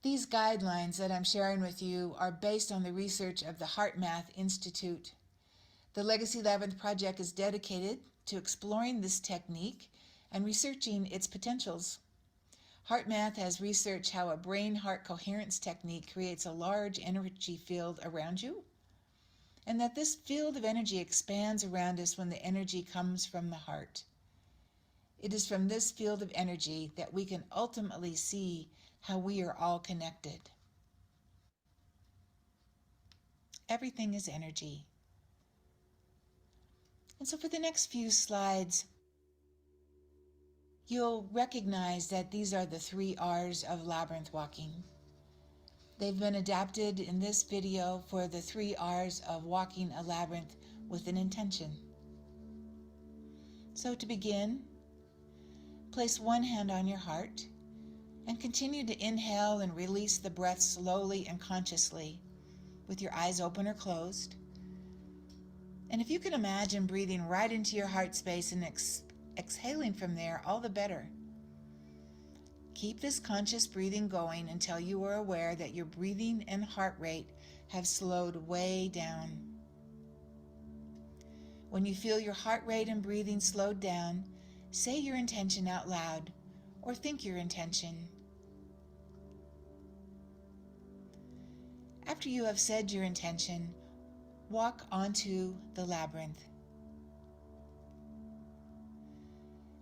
These guidelines that I'm sharing with you are based on the research of the HeartMath Institute. The Legacy Labyrinth Project is dedicated to exploring this technique and researching its potentials. HeartMath has researched how a brain-heart coherence technique creates a large energy field around you, and that this field of energy expands around us when the energy comes from the heart. It is from this field of energy that we can ultimately see how we are all connected. Everything is energy. And so for the next few slides, you'll recognize that these are the 3 R's of labyrinth walking. They've been adapted in this video for the 3 R's of walking a labyrinth with an intention. So to begin, place one hand on your heart and continue to inhale and release the breath slowly and consciously with your eyes open or closed. And if you can imagine breathing right into your heart space and exhaling from there, all the better. Keep this conscious breathing going until you are aware that your breathing and heart rate have slowed way down. When you feel your heart rate and breathing slowed down, say your intention out loud or think your intention. After you have said your intention, walk onto the labyrinth.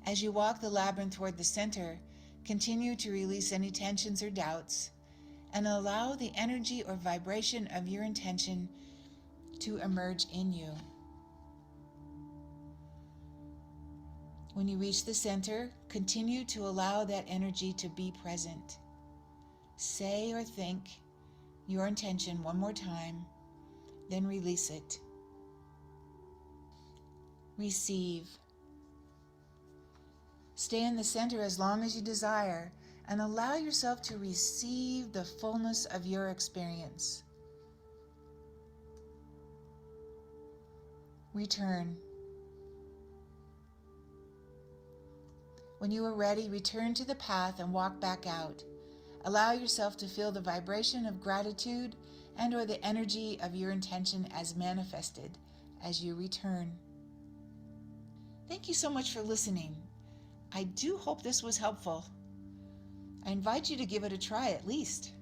As you walk the labyrinth toward the center, continue to release any tensions or doubts and allow the energy or vibration of your intention to emerge in you. When you reach the center, continue to allow that energy to be present. Say or think your intention one more time, then release it. Receive. Stay in the center as long as you desire and allow yourself to receive the fullness of your experience. Return. When you are ready, return to the path and walk back out. Allow yourself to feel the vibration of gratitude and or the energy of your intention as manifested as you return. Thank you so much for listening. I do hope this was helpful. I invite you to give it a try at least.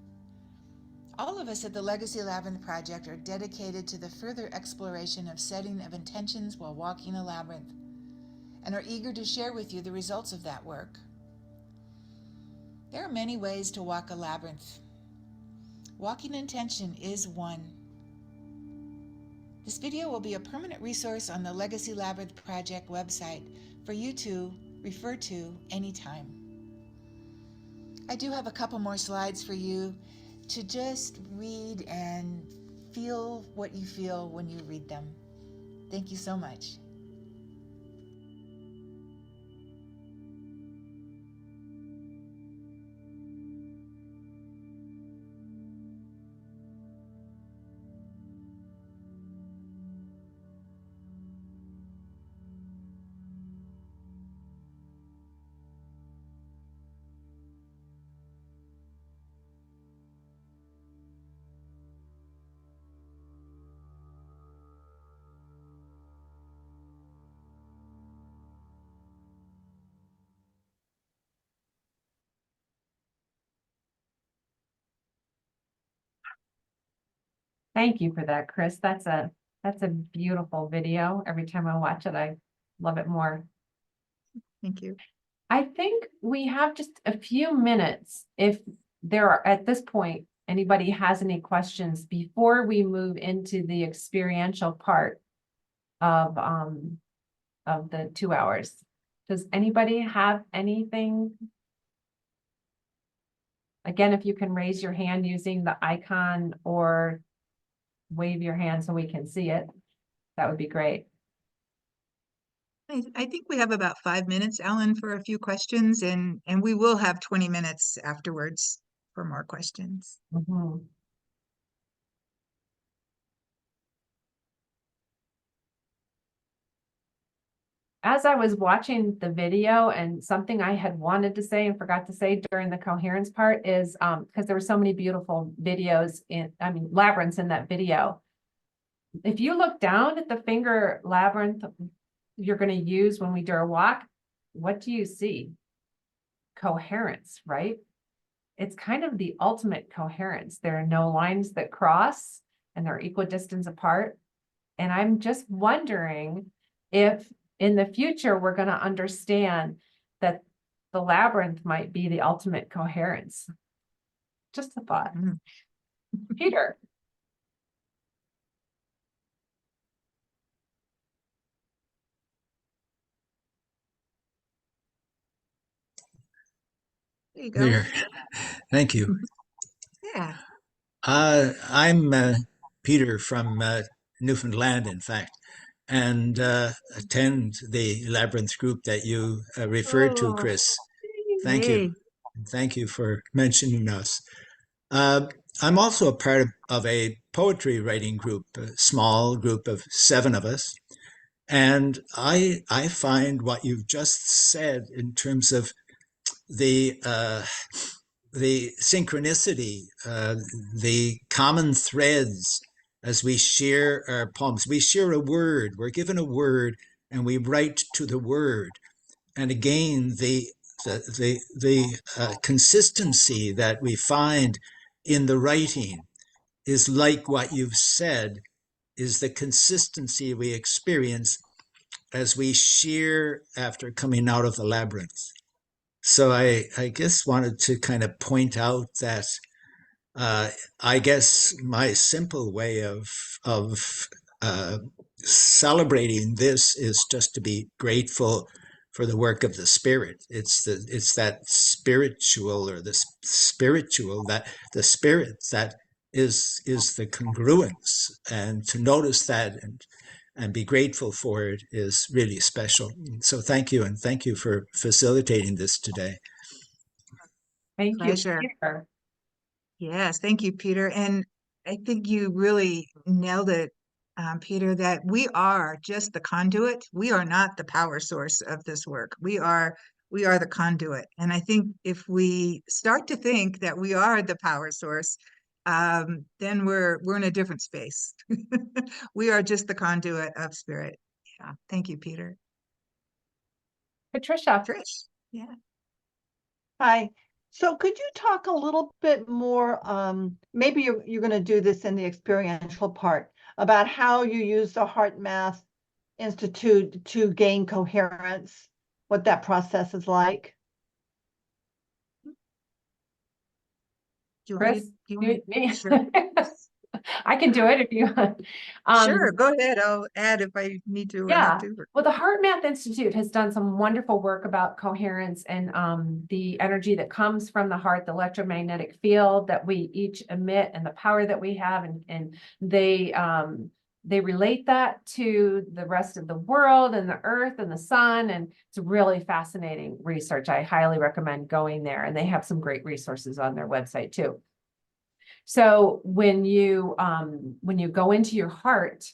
All of us at the Legacy Labyrinth Project are dedicated to the further exploration of setting of intentions while walking a labyrinth, and are eager to share with you the results of that work. There are many ways to walk a labyrinth. Walking intention is one. This video will be a permanent resource on the Legacy Labyrinth Project website for you to refer to anytime. I do have a couple more slides for you to just read and feel what you feel when you read them. Thank you so much. Thank you for that, Chris. That's a beautiful video. Every time I watch it, I love it more. Thank you. I think we have just a few minutes. If there are, at this point, anybody has any questions before we move into the experiential part of the 2 hours. Does anybody have anything? Again, if you can raise your hand using the icon or wave your hand so we can see it, that would be great. I think we have about 5 minutes, Alan, for a few questions, and we will have 20 minutes afterwards for more questions. Mhm. as I was watching the video, and something I had wanted to say and forgot to say during the coherence part is, because there were so many beautiful videos labyrinths in that video. If you look down at the finger labyrinth you're going to use when we do our walk, what do you see? Coherence, right? It's kind of the ultimate coherence. There are no lines that cross and they're equidistant apart. And I'm just wondering if in the future we're going to understand that the labyrinth might be the ultimate coherence. Just a thought. Peter. There you go. There. Thank you. Yeah. I'm Peter from Newfoundland, in fact, and attend the Labyrinth group that you referred to, Chris. Thank you. Yay. Thank you for mentioning us. I'm also a part of a poetry writing group, a small group of 7 of us. And I find what you've just said in terms of the synchronicity, the common threads as we share our poems. We share a word, we're given a word, and we write to the word. And again, the consistency that we find in the writing is like what you've said, is the consistency we experience as we share after coming out of the labyrinth. So I guess wanted to kind of point out that I guess my simple way of celebrating this is just to be grateful for the work of the Spirit. It's that spiritual, or the spiritual, that the Spirit that is the congruence, and to notice that and be grateful for it is really special. So thank you, and thank you for facilitating this today. Thank you, Pleasure. Peter. Yes, thank you, Peter. And I think you really nailed it, Peter, that we are just the conduit. We are not the power source of this work. We are the conduit. And I think if we start to think that we are the power source, then we're in a different space. We are just the conduit of Spirit. Yeah. Thank you, Peter. Patricia. Trish. Yeah. Hi. So could you talk a little bit more, maybe you're going to do this in the experiential part, about how you use the HeartMath Institute to gain coherence, what that process is like? Do you want Chris, me? Sure. I can do it if you want. Sure, go ahead. I'll add if I need to or Yeah. have to. Well, the HeartMath Institute has done some wonderful work about coherence and the energy that comes from the heart, the electromagnetic field that we each emit, and the power that we have, and they relate that to the rest of the world and the earth and the sun, and it's really fascinating research. I highly recommend going there, and they have some great resources on their website too. So when you go into your heart,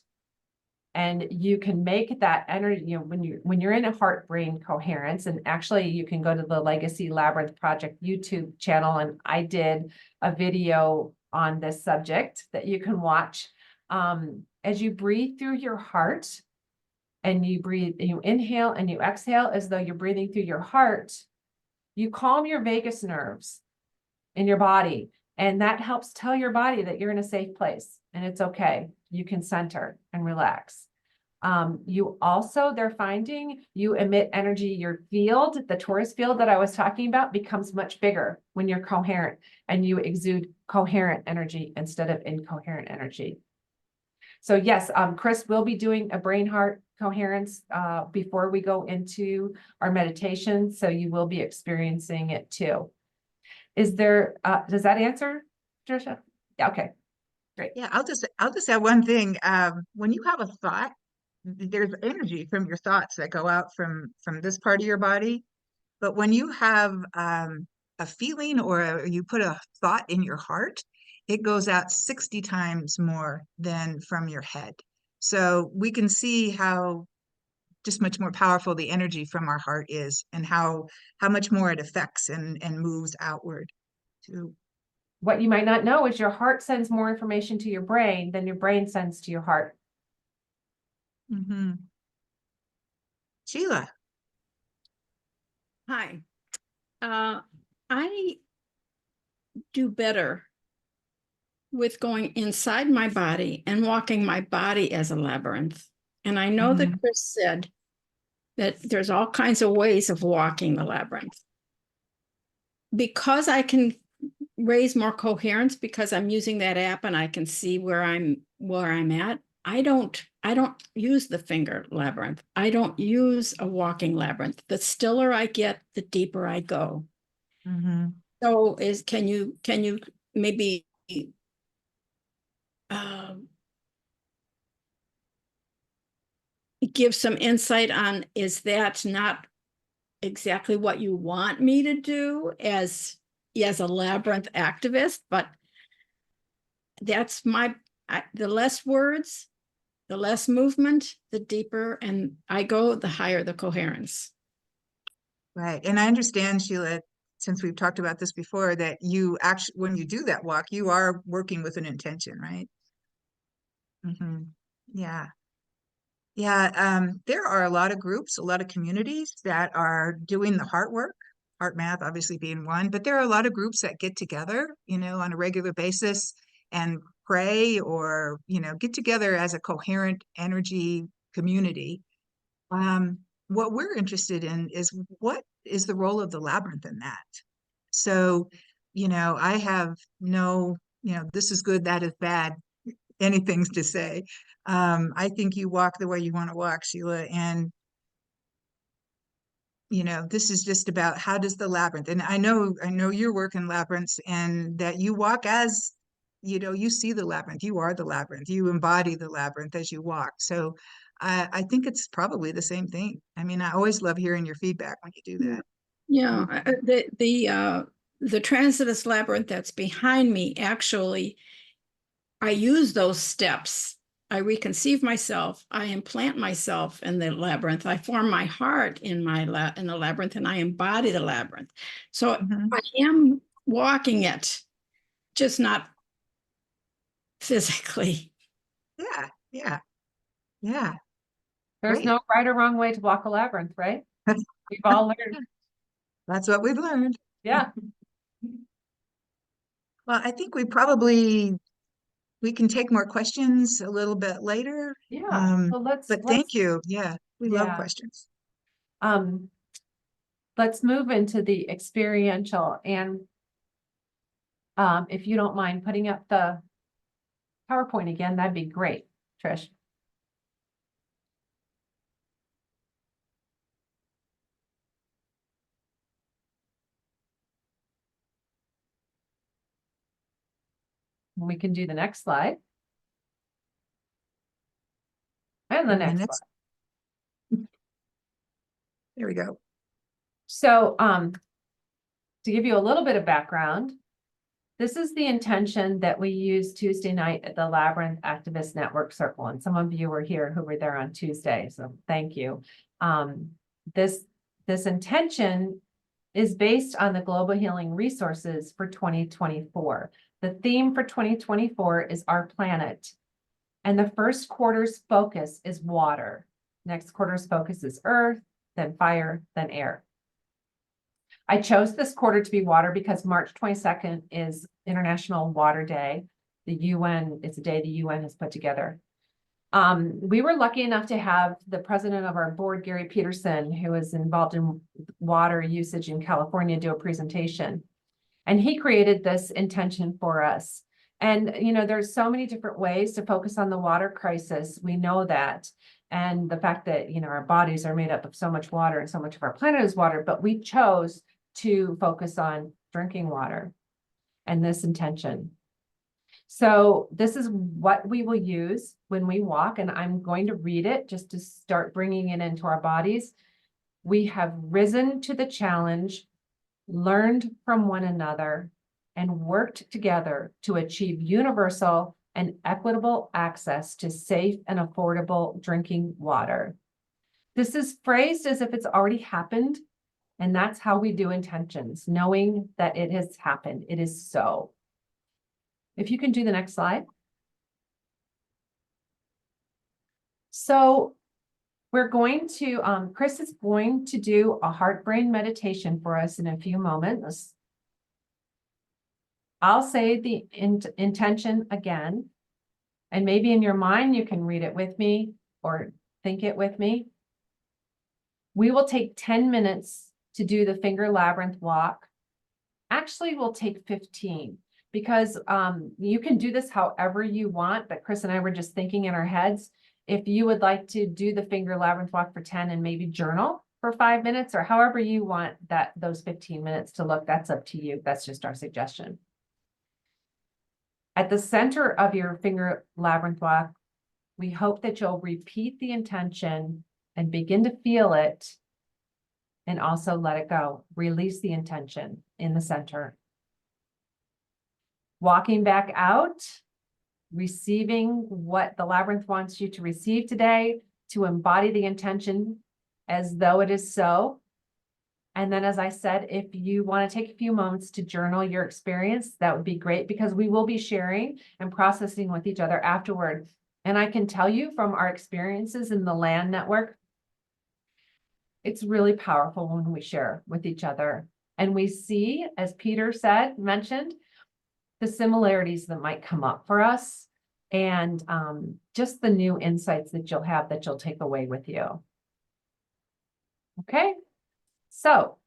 and you can make that energy, when you're in a heart-brain coherence, and actually you can go to the Legacy Labyrinth Project YouTube channel, and I did a video on this subject that you can watch. As you breathe through your heart, and you inhale and you exhale as though you're breathing through your heart, you calm your vagus nerves in your body, and that helps tell your body that you're in a safe place and it's okay. You can center and relax. You also, they're finding you emit energy, your field, the torus field that I was talking about, becomes much bigger when you're coherent, and you exude coherent energy instead of incoherent energy. So yes, Chris will be doing a brain heart coherence before we go into our meditation. So you will be experiencing it too. Is there, does that answer, Trisha? Yeah, okay, great. Yeah, I'll just add one thing. When you have a thought, there's energy from your thoughts that go out from this part of your body. But when you have a feeling, or you put a thought in your heart, it goes out 60 times more than from your head. So we can see how just much more powerful the energy from our heart is, and how much more it affects and moves outward too. What you might not know is your heart sends more information to your brain than your brain sends to your heart. Mm-hmm. Sheila. Hi. I do better with going inside my body and walking my body as a labyrinth. And I know that Chris said that there's all kinds of ways of walking the labyrinth. Because I can raise more coherence because I'm using that app and I can see where I'm at. I don't use the finger labyrinth. I don't use a walking labyrinth. The stiller I get, the deeper I go. Mm-hmm. So can you maybe give some insight on, is that not exactly what you want me to do as a labyrinth activist? But that's the less words, the less movement, the deeper and I go, the higher the coherence. Right. And I understand, Sheila, since we've talked about this before, that you actually, when you do that walk, you are working with an intention, right? Mm-hmm. Yeah. Yeah. There are a lot of groups, a lot of communities that are doing the heart work, heart math obviously being one, but there are a lot of groups that get together, on a regular basis and pray, or, get together as a coherent energy community. What we're interested in is, what is the role of the labyrinth in that? So, I have no, this is good, that is bad, anything's to say. I think you walk the way you want to walk, Sheila. And, this is just about, how does the labyrinth, and I know your work in labyrinths, and that you walk as, you see the labyrinth, you are the labyrinth, you embody the labyrinth as you walk. So I think it's probably the same thing. I mean, I always love hearing your feedback when you do that. Yeah, the Transitus labyrinth that's behind me, actually, I use those steps. I reconceive myself. I implant myself in the labyrinth. I form my heart in the labyrinth, and I embody the labyrinth. So I am walking it, just not physically. Yeah. There's Great. no right or wrong way to walk a labyrinth, right? We've all learned. That's what we've learned. Yeah. Well, I think we can take more questions a little bit later. Yeah. So But thank you. Yeah, we love questions. Let's move into the experiential, and if you don't mind putting up the PowerPoint again, that'd be great, Trish. We can do the next slide. And the next slide. There we go. So, to give you a little bit of background, this is the intention that we used Tuesday night at the Labyrinth Activist Network Circle. And some of you were here who were there on Tuesday, so thank you. This intention is based on the Global Healing Resources for 2024. The theme for 2024 is Our Planet. And the first quarter's focus is water. Next quarter's focus is earth, then fire, then air. I chose this quarter to be water because March 22nd is International Water Day. It's a day the UN has put together. We were lucky enough to have the president of our board, Gary Peterson, who is involved in water usage in California, do a presentation. And he created this intention for us. And, there's so many different ways to focus on the water crisis. We know that. And the fact that, our bodies are made up of so much water and so much of our planet is water, but we chose to focus on drinking water and this intention. So this is what we will use when we walk, and I'm going to read it just to start bringing it into our bodies. We have risen to the challenge, learned from one another, and worked together to achieve universal and equitable access to safe and affordable drinking water. This is phrased as if it's already happened. And that's how we do intentions, knowing that it has happened. It is so. If you can do the next slide. So we're going to, Chris is going to do a heart-brain meditation for us in a few moments. I'll say the intention again, and maybe in your mind, you can read it with me or think it with me. We will take 10 minutes to do the finger labyrinth walk. Actually, we'll take 15 because you can do this however you want, but Chris and I were just thinking in our heads, if you would like to do the finger labyrinth walk for 10 and maybe journal for 5 minutes or however you want those 15 minutes to look, that's up to you. That's just our suggestion. At the center of your finger labyrinth walk, we hope that you'll repeat the intention and begin to feel it and also let it go. Release the intention in the center. Walking back out, receiving what the labyrinth wants you to receive today, to embody the intention as though it is so. And then, as I said, if you want to take a few moments to journal your experience, that would be great because we will be sharing and processing with each other afterward. And I can tell you from our experiences in the LAN network, it's really powerful when we share with each other. And we see, as Peter mentioned, the similarities that might come up for us and just the new insights that you'll have that you'll take away with you. Okay, so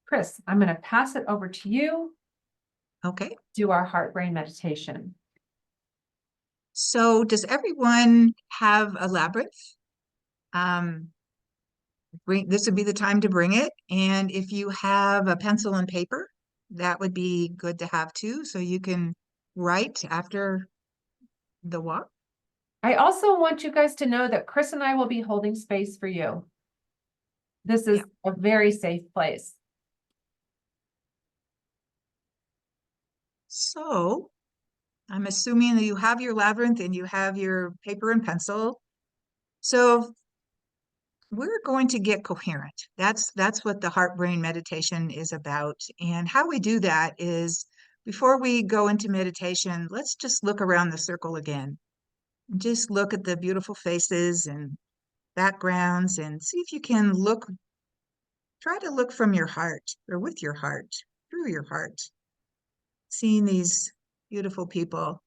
Chris, I'm going to pass it over to you. Okay. Do our heart-brain meditation. So does everyone have a labyrinth? This would be the time to bring it. And if you have a pencil and paper, that would be good to have too, so you can write after the walk. I also want you guys to know that Chris and I will be holding space for you. This is a very safe place. So I'm assuming that you have your labyrinth and you have your paper and pencil. So we're going to get coherent. That's what the heart-brain meditation is about. And how we do that is before we go into meditation, let's just look around the circle again. Just look at the beautiful faces and backgrounds and see if you can try to look from your heart or with your heart, through your heart, seeing these beautiful people.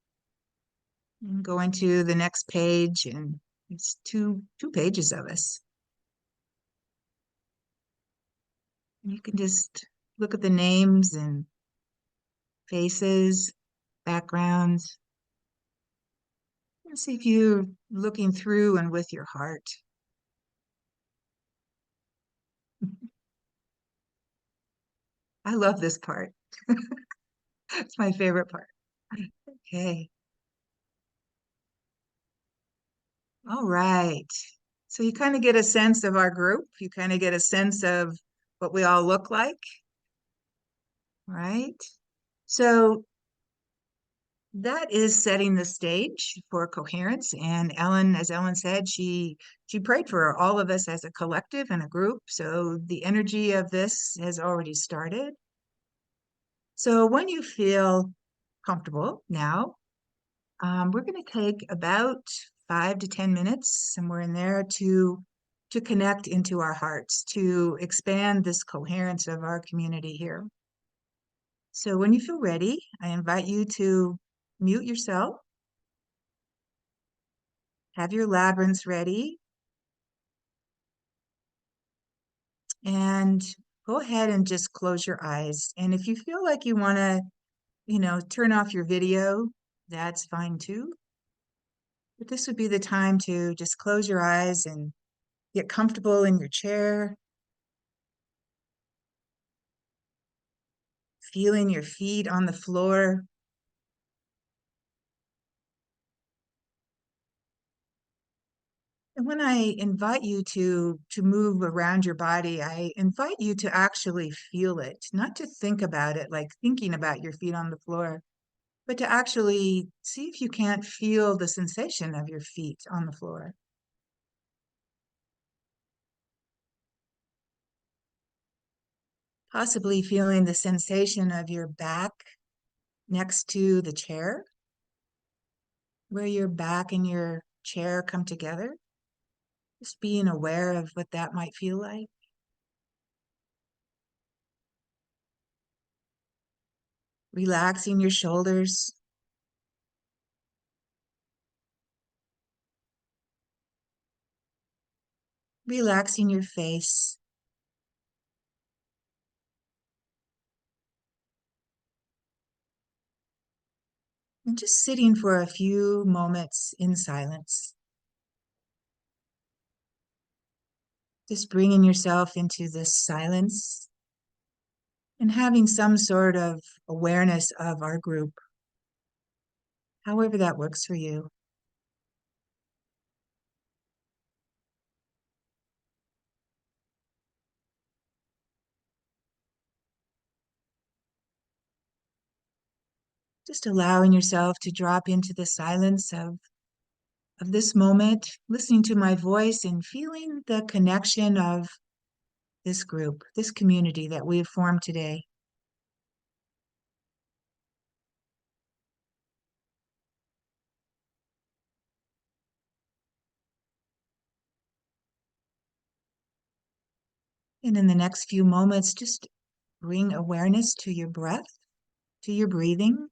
And go into the next page, and it's two pages of us. You can just look at the names and faces, backgrounds, and see if you're looking through and with your heart. I love this part. It's my favorite part. Okay. All right. So you kind of get a sense of our group. You kind of get a sense of what we all look like, right? So that is setting the stage for coherence. And Ellen, as Ellen said, she prayed for all of us as a collective and a group. So the energy of this has already started. So when you feel comfortable now, we're going to take about 5 to 10 minutes, somewhere in there, to connect into our hearts, to expand this coherence of our community here. So when you feel ready, I invite you to mute yourself, have your labyrinths ready, and go ahead and just close your eyes. And if you feel like you want to, turn off your video, that's fine too. But this would be the time to just close your eyes and get comfortable in your chair, feeling your feet on the floor. And when I invite you to move around your body, I invite you to actually feel it, not to think about it like thinking about your feet on the floor, but to actually see if you can't feel the sensation of your feet on the floor. Possibly feeling the sensation of your back next to the chair, where your back and your chair come together. Just being aware of what that might feel like. Relaxing your shoulders. Relaxing your face. And just sitting for a few moments in silence. Just bringing yourself into this silence and having some sort of awareness of our group, however that works for you. Just allowing yourself to drop into the silence of this moment, listening to my voice and feeling the connection of this group, this community that we have formed today. And in the next few moments, just bring awareness to your breath, to your breathing.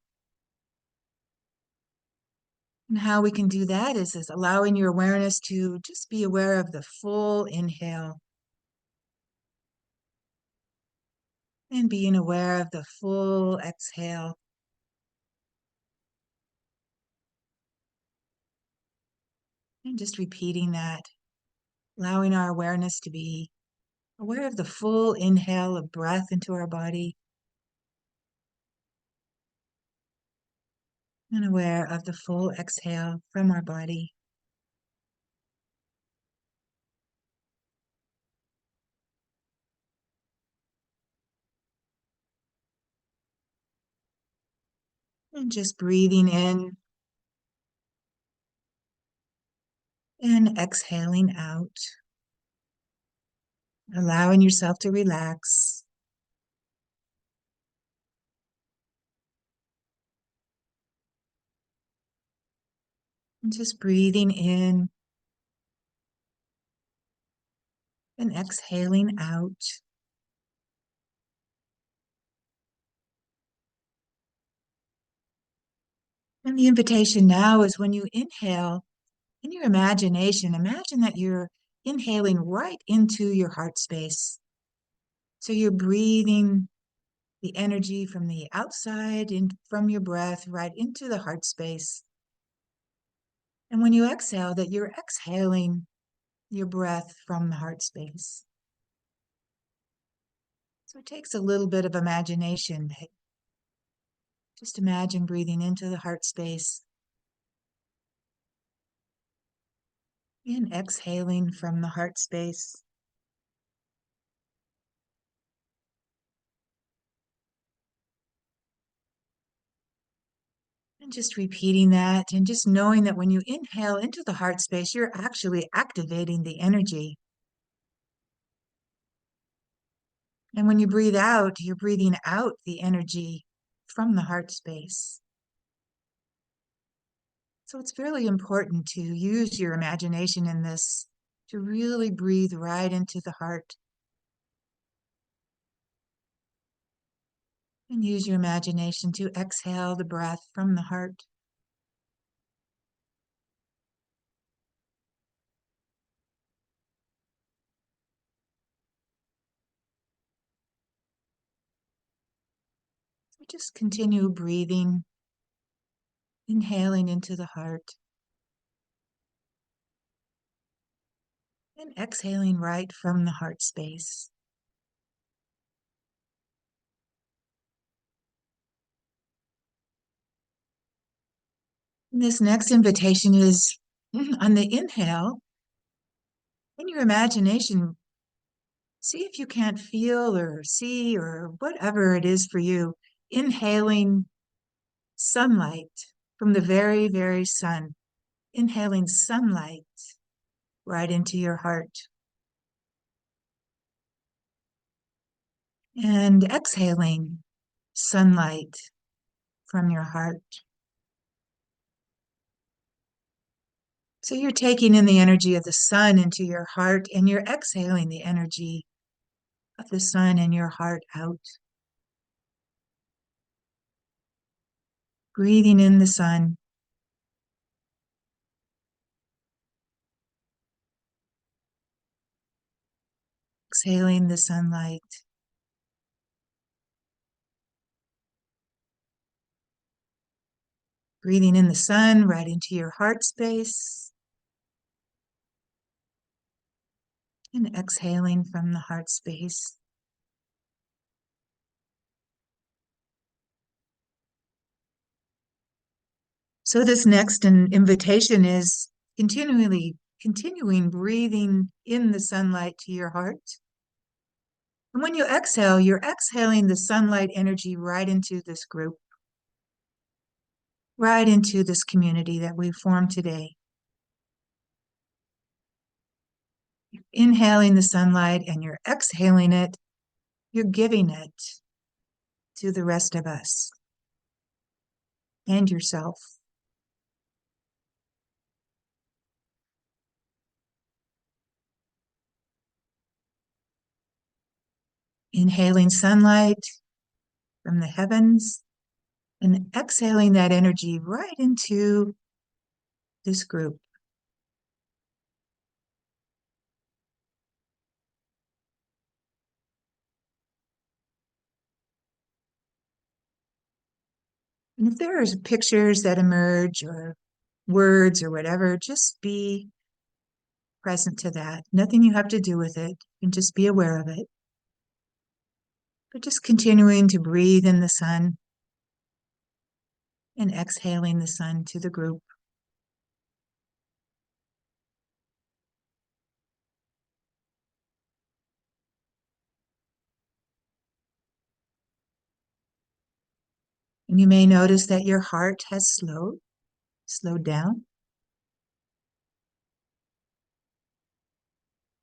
And how we can do that is allowing your awareness to just be aware of the full inhale and being aware of the full exhale. And just repeating that, allowing our awareness to be aware of the full inhale of breath into our body and aware of the full exhale from our body. And just breathing in and exhaling out, allowing yourself to relax. And just breathing in and exhaling out. And the invitation now is when you inhale, in your imagination, imagine that you're inhaling right into your heart space. So you're breathing the energy from the outside and from your breath right into the heart space. And when you exhale, that you're exhaling your breath from the heart space. So it takes a little bit of imagination. Just imagine breathing into the heart space and exhaling from the heart space. And just repeating that and just knowing that when you inhale into the heart space, you're actually activating the energy. And when you breathe out, you're breathing out the energy from the heart space. So it's really important to use your imagination in this, to really breathe right into the heart. And use your imagination to exhale the breath from the heart. So just continue breathing, inhaling into the heart, and exhaling right from the heart space. And this next invitation is on the inhale. In your imagination, see if you can't feel or see or whatever it is for you, inhaling sunlight from the very, very sun, inhaling sunlight right into your heart. And exhaling sunlight from your heart. So you're taking in the energy of the sun into your heart, and you're exhaling the energy of the sun in your heart out. Breathing in the sun. Exhaling the sunlight. Breathing in the sun right into your heart space. And exhaling from the heart space. So this next invitation is continuing breathing in the sunlight to your heart. And when you exhale, you're exhaling the sunlight energy right into this group, right into this community that we've formed today. You're inhaling the sunlight and you're exhaling it. You're giving it to the rest of us and yourself. Inhaling sunlight from the heavens and exhaling that energy right into this group. And if there are pictures that emerge or words or whatever, just be present to that. Nothing you have to do with it. You can just be aware of it. But just continuing to breathe in the sun and exhaling the sun to the group. And you may notice that your heart has slowed down.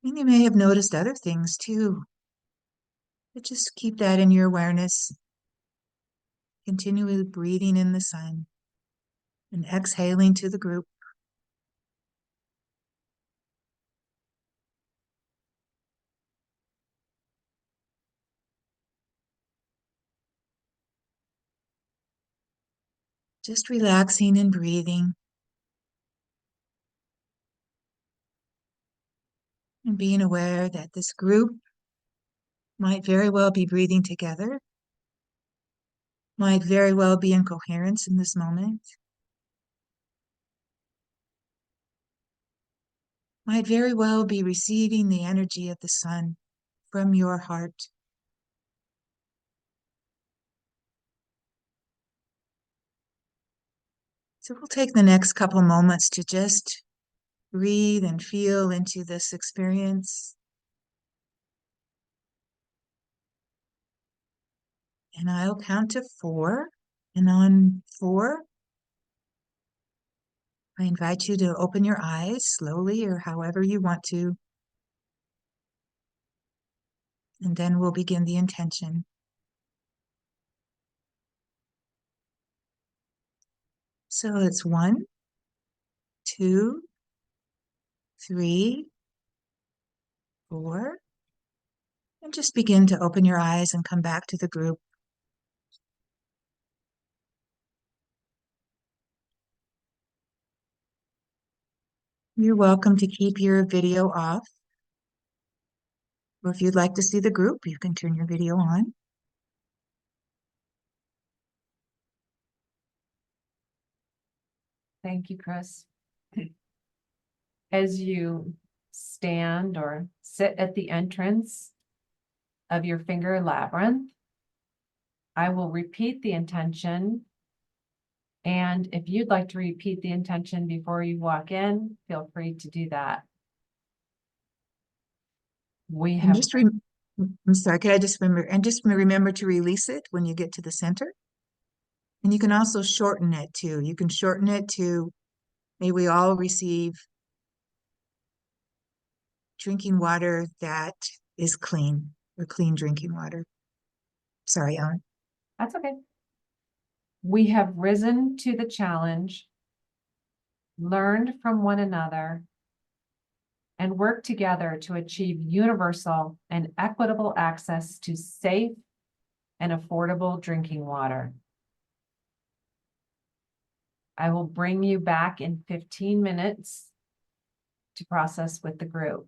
And you may have noticed other things too. But just keep that in your awareness. Continually breathing in the sun and exhaling to the group. Just relaxing and breathing. And being aware that this group might very well be breathing together, might very well be in coherence in this moment, might very well be receiving the energy of the sun from your heart. So we'll take the next couple moments to just breathe and feel into this experience. And I'll count to 4. And on 4, I invite you to open your eyes slowly or however you want to. And then we'll begin the intention. So it's 1, 2, 3, 4. And just begin to open your eyes and come back to the group. You're welcome to keep your video off. Or if you'd like to see the group, you can turn your video on. Thank you, Chris. As you stand or sit at the entrance of your finger labyrinth, I will repeat the intention. And if you'd like to repeat the intention before you walk in, feel free to do that. We And have, just I'm sorry, could I just remember to release it when you get to the center? And you can also shorten it too. You can shorten it to, may we all receive drinking water that is clean, or clean drinking water. Sorry, Ellen. That's okay. We have risen to the challenge, learned from one another, and worked together to achieve universal and equitable access to safe and affordable drinking water. I will bring you back in 15 minutes to process with the group.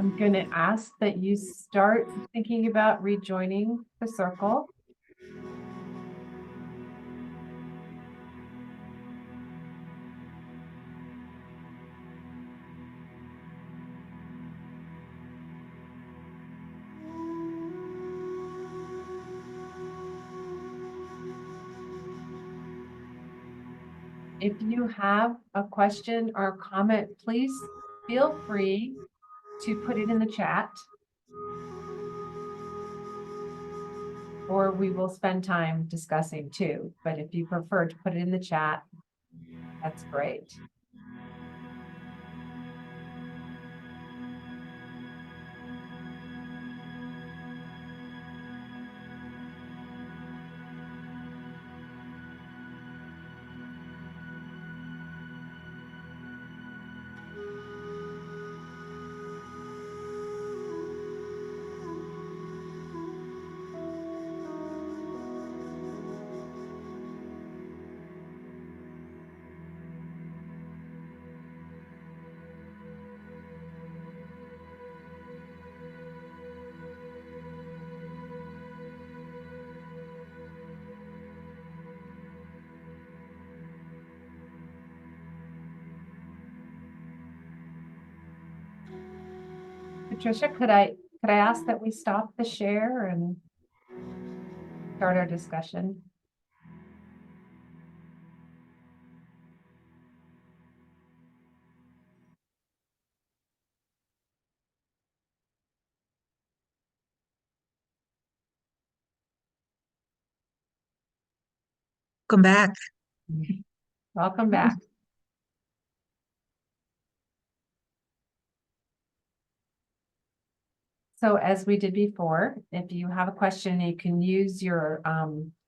I'm going to ask that you start thinking about rejoining the circle. If you have a question or a comment, please feel free to put it in the chat. Or we will spend time discussing too. But if you prefer to put it in the chat, that's great. Patricia, could I ask that we stop the share and start our discussion? Welcome back. Welcome back. So as we did before, if you have a question, you can use your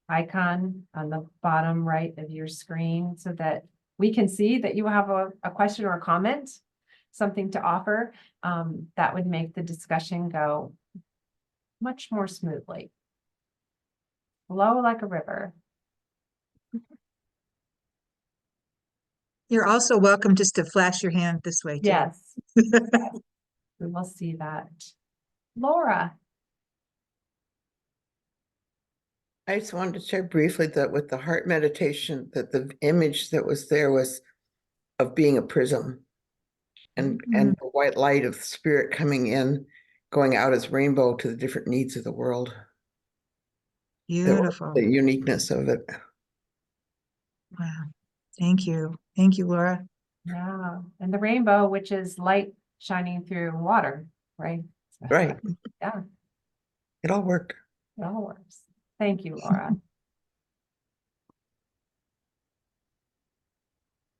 icon on the bottom right of your screen so that we can see that you have a question or a comment, something to offer. That would make the discussion go much more smoothly. Flow like a river. You're also welcome just to flash your hand this way too. Yes. We will see that. Laura. I just wanted to share briefly that with the heart meditation, that the image that was there was of being a prism and the white light of the spirit coming in, going out as rainbow to the different needs of the world. Beautiful. The uniqueness of it. Wow. Thank you. Thank you, Laura. Yeah. And the rainbow, which is light shining through water, right? Right. Yeah. It all worked. It all works. Thank you, Laura.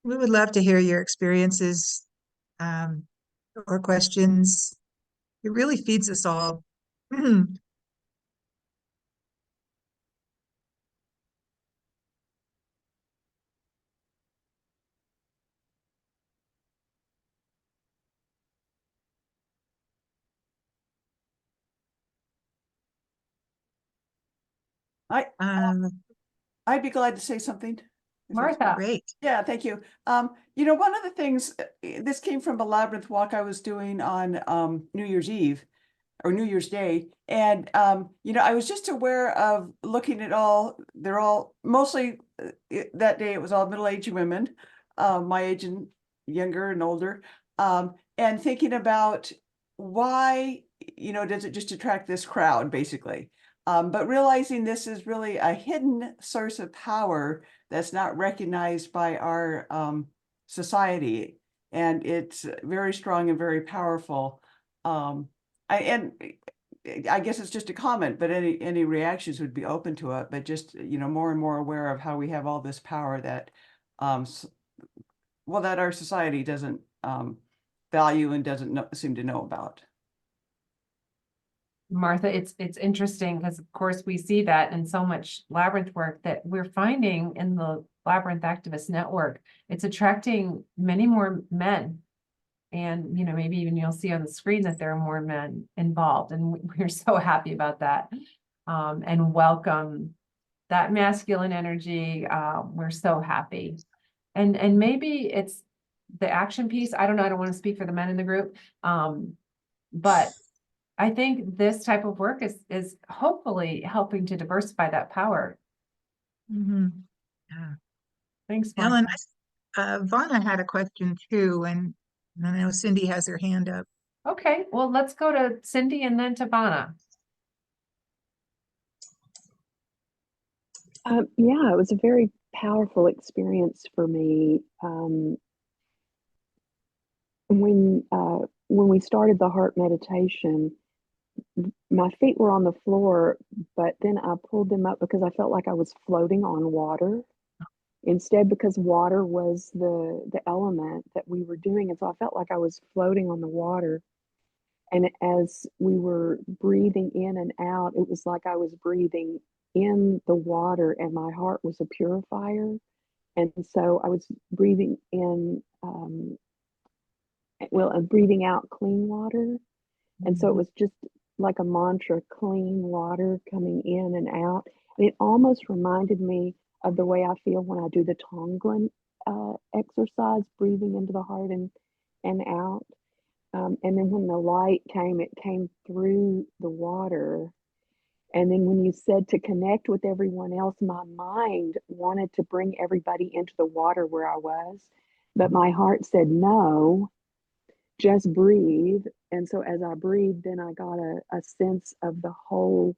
We would love to hear your experiences or questions. It really feeds us all. I'd be glad to say something. Martha. Great. Yeah, thank you. One of the things, this came from a labyrinth walk I was doing on New Year's Eve or New Year's Day. And, I was just aware of looking at they're all mostly that day, it was all middle-aged women, my age and younger and older, and thinking about why, does it just attract this crowd basically? But realizing this is really a hidden source of power that's not recognized by our society, and it's very strong and very powerful. I guess it's just a comment, but any reactions would be open to it. But just more and more aware of how we have all this power that, that our society doesn't value and doesn't seem to know about. Martha, it's interesting because of course we see that in so much labyrinth work that we're finding in the Labyrinth Activist Network. It's attracting many more men. And, maybe even you'll see on the screen that there are more men involved. And we're so happy about that and welcome that masculine energy. We're so happy. And maybe it's the action piece. I don't know. I don't want to speak for the men in the group. But I think this type of work is hopefully helping to diversify that power. Mhm. Yeah. Thanks, Ellen, Martha. Vana had a question too, and I know Cindy has her hand up. Okay, well, let's go to Cindy and then to Vana. Yeah, it was a very powerful experience for me. When we started the heart meditation, my feet were on the floor, but then I pulled them up because I felt like I was floating on water instead, because water was the element that we were doing, and so I felt like I was floating on the water. And as we were breathing in and out, it was like I was breathing in the water, and my heart was a purifier. And so I was breathing in, and breathing out clean water. And so it was just like a mantra, clean water coming in and out. And it almost reminded me of the way I feel when I do the Tonglen exercise, breathing into the heart and out. And then when the light came, it came through the water. And then when you said to connect with everyone else, my mind wanted to bring everybody into the water where I was. But my heart said, no, just breathe. And so as I breathed, then I got a sense of the whole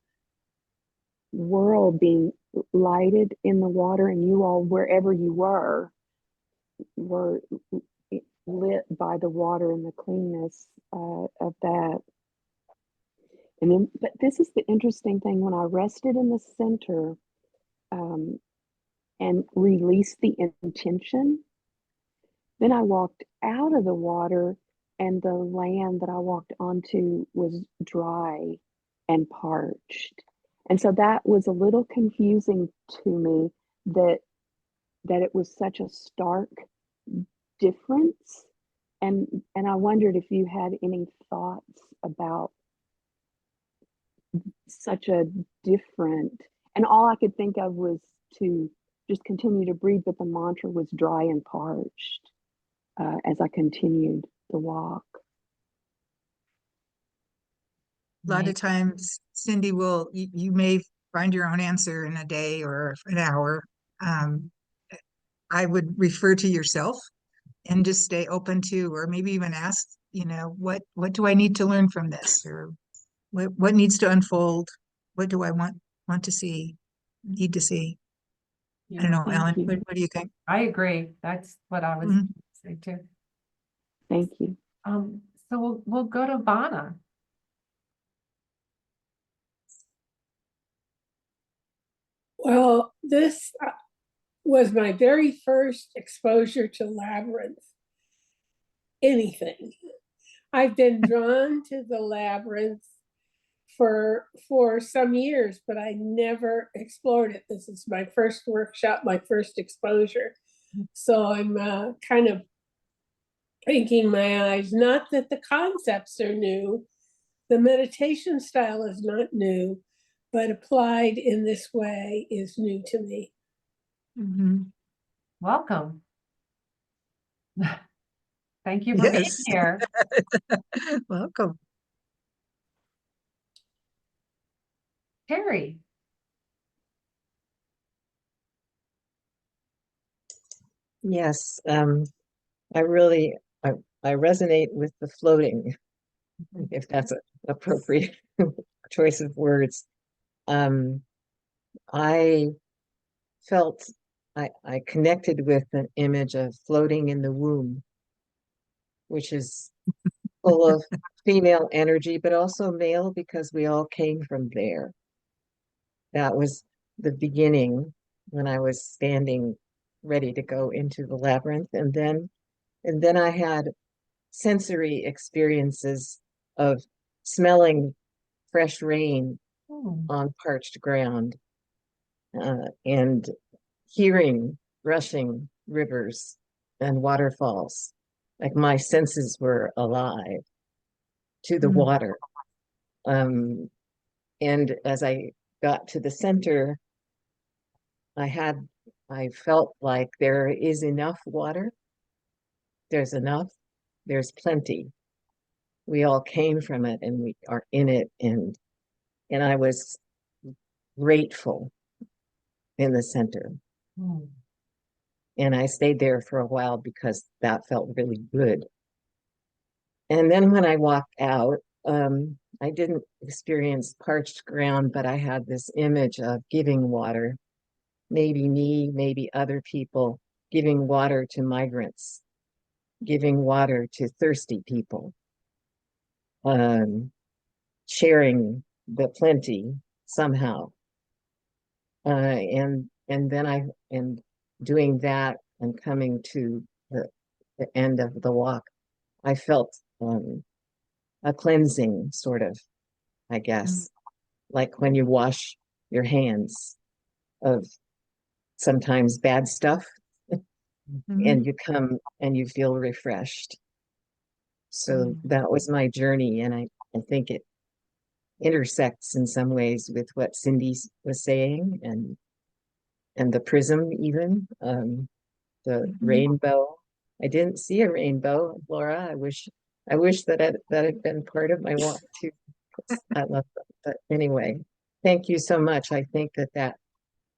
world being lighted in the water, and you all, wherever you were lit by the water and the cleanness of that. And then, but this is the interesting thing, when I rested in the center and released the intention, then I walked out of the water, and the land that I walked onto was dry and parched. And so that was a little confusing to me, that it was such a stark difference. And I wondered if you had any thoughts about such a different, and all I could think of was to just continue to breathe, but the mantra was dry and parched as I continued to walk. A lot of times, Cindy you may find your own answer in a day or an hour. I would refer to yourself and just stay open to, or maybe even ask, what do I need to learn from this? Or what needs to unfold? What do I want to see, need to see? I don't know, Thank Ellen, you. what do you think? I agree. That's what I was Mhm. saying too. Thank you. So we'll go to Vana. Well, this was my very first exposure to Labyrinth. Anything. I've been drawn to the Labyrinth for some years, but I never explored it. This is my first workshop, my first exposure. So I'm kind of blinking my eyes. Not that the concepts are new, the meditation style is not new, but applied in this way is new to me. Mhm. Welcome. Thank you for being Yes. here. Welcome. Terry. Yes, I really I resonate with the floating, if that's an appropriate choice of words. I felt I connected with an image of floating in the womb, which is full of female energy, but also male, because we all came from there. That was the beginning when I was standing ready to go into the labyrinth. And then I had sensory experiences of smelling fresh rain on parched ground, and hearing rushing rivers and waterfalls. Like my senses were alive to the water. And as I got to the center, I felt like there is enough water. There's enough. There's plenty. we all came from it and we are in it. And I was grateful in the center. Mm. And I stayed there for a while because that felt really good. And then when I walked out, I didn't experience parched ground, but I had this image of giving water, maybe me, maybe other people, giving water to migrants, giving water to thirsty people, sharing the plenty somehow. And then and doing that and coming to the end of the walk, I felt a cleansing sort of, I guess, like when you wash your hands of sometimes bad stuff and you come and you feel refreshed. So that was my journey. And I think it intersects in some ways with what Cindy was saying and the prism even, the rainbow. I didn't see a rainbow, Laura. I wish that had been part of my walk too. I love that. But anyway, thank you so much. I think that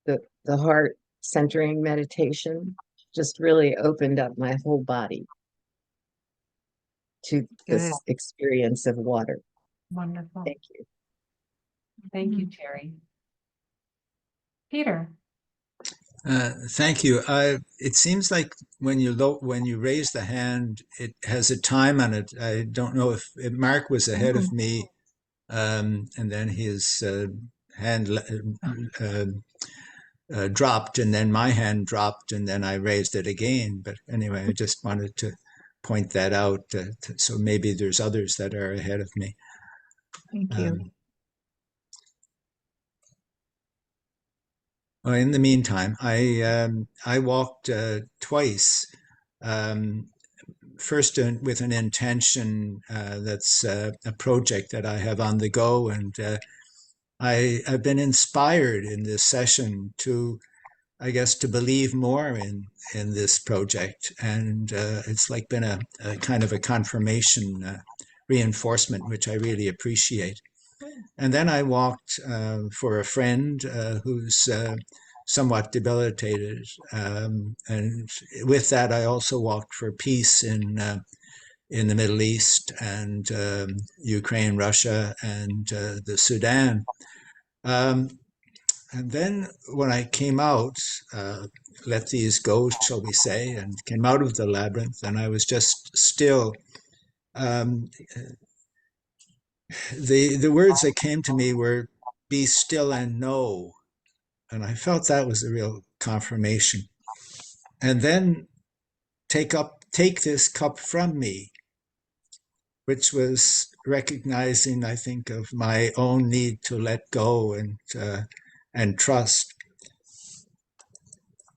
the heart centering meditation just really opened up my whole body to this experience of water. Wonderful. Thank you. Thank you, Terry. Peter. Thank you. It seems like when you raise the hand, it has a time on it. I don't know if Mark was ahead of me, and then his hand dropped, and then my hand dropped, and then I raised it again. But anyway, I just wanted to point that out. So maybe there's others that are ahead of me. Thank you. Well, in the meantime, I walked twice. First with an intention that's a project that I have on the go, and I've been inspired in this session to, I guess, to believe more in this project, and it's like been a kind of a confirmation, reinforcement, which I really appreciate. And then I walked for a friend who's somewhat debilitated. And with that, I also walked for peace in the Middle East and Ukraine, Russia, and the Sudan. And then when I came out, let these go, shall we say, and came out of the labyrinth, and I was just still. The words that came to me were "be still and know," and I felt that was a real confirmation. And then take this cup from me, which was recognizing, I think, of my own need to let go and trust.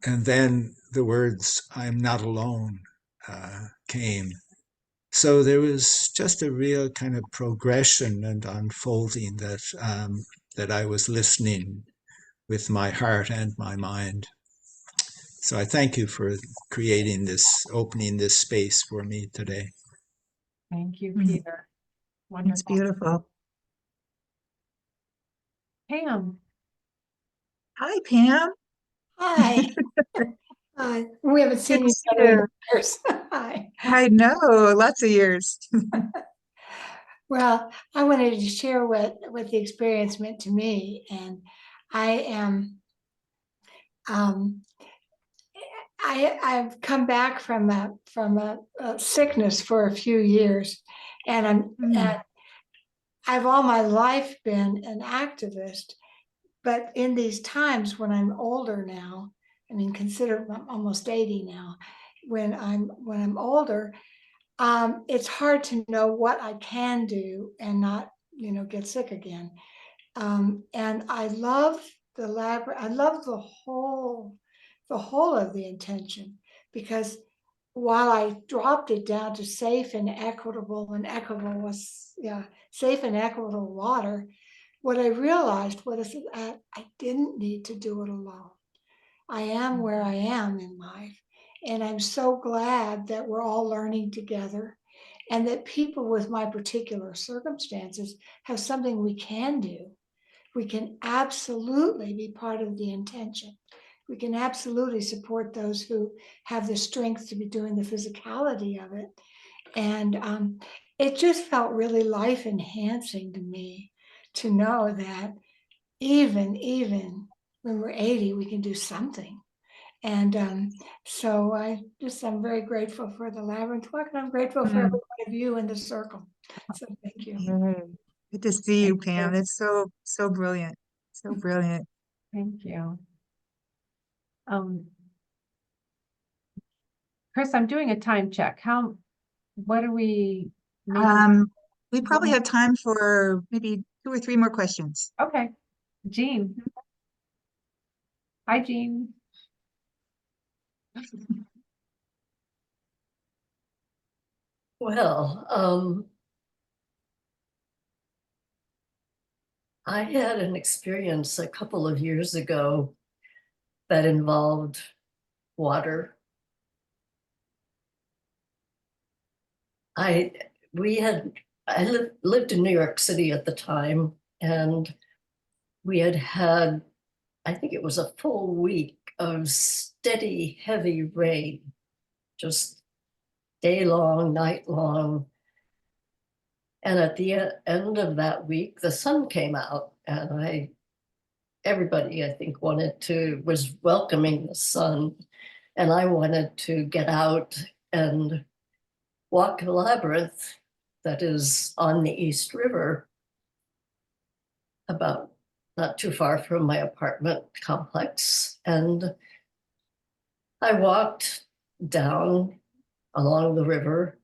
And then the words "I'm not alone" came. So there was just a real kind of progression and unfolding that I was listening with my heart and my mind. So I thank you for opening this space for me today. Thank you, Peter. Wonderful. It's beautiful. Pam. Hi, Pam. Hi. Hi. We haven't seen each other in years. Hi. I know, lots of years. Well, I wanted to share what the experience meant to me, and I am I've come back from a sickness for a few years, and I've all my life been an activist, but in these times when I'm older now, I mean, consider I'm almost 80 now. When I'm older, it's hard to know what I can do and not, get sick again. And I love the labyrinth. I love the whole of the intention, because while I dropped it down to safe and equitable, and equitable was safe and equitable water, what I realized was that I didn't need to do it alone. I am where I am in life, and I'm so glad that we're all learning together. and that people with my particular circumstances have something we can do. We can absolutely be part of the intention. We can absolutely support those who have the strength to be doing the physicality of it. And it just felt really life enhancing to me to know that even when we're 80, we can do something. And so I'm very grateful for the Labyrinth work, and I'm grateful for every one of you in the circle. So thank you. Good to see you, Thank you. Pam. It's so brilliant. So brilliant. Thank you. Chris, I'm doing a time check. What are we? We probably have time for maybe 2 or 3 more questions. Okay. Jean. Hi, Jean. Well, I had an experience a couple of years ago that involved water. I lived in New York City at the time, and we had, I think it was a full week of steady, heavy rain, just day long, night long. And at the end of that week, the sun came out, and everybody, I think, was welcoming the sun. And I wanted to get out and walk the labyrinth that is on the East River, about not too far from my apartment complex. And I walked down along the river.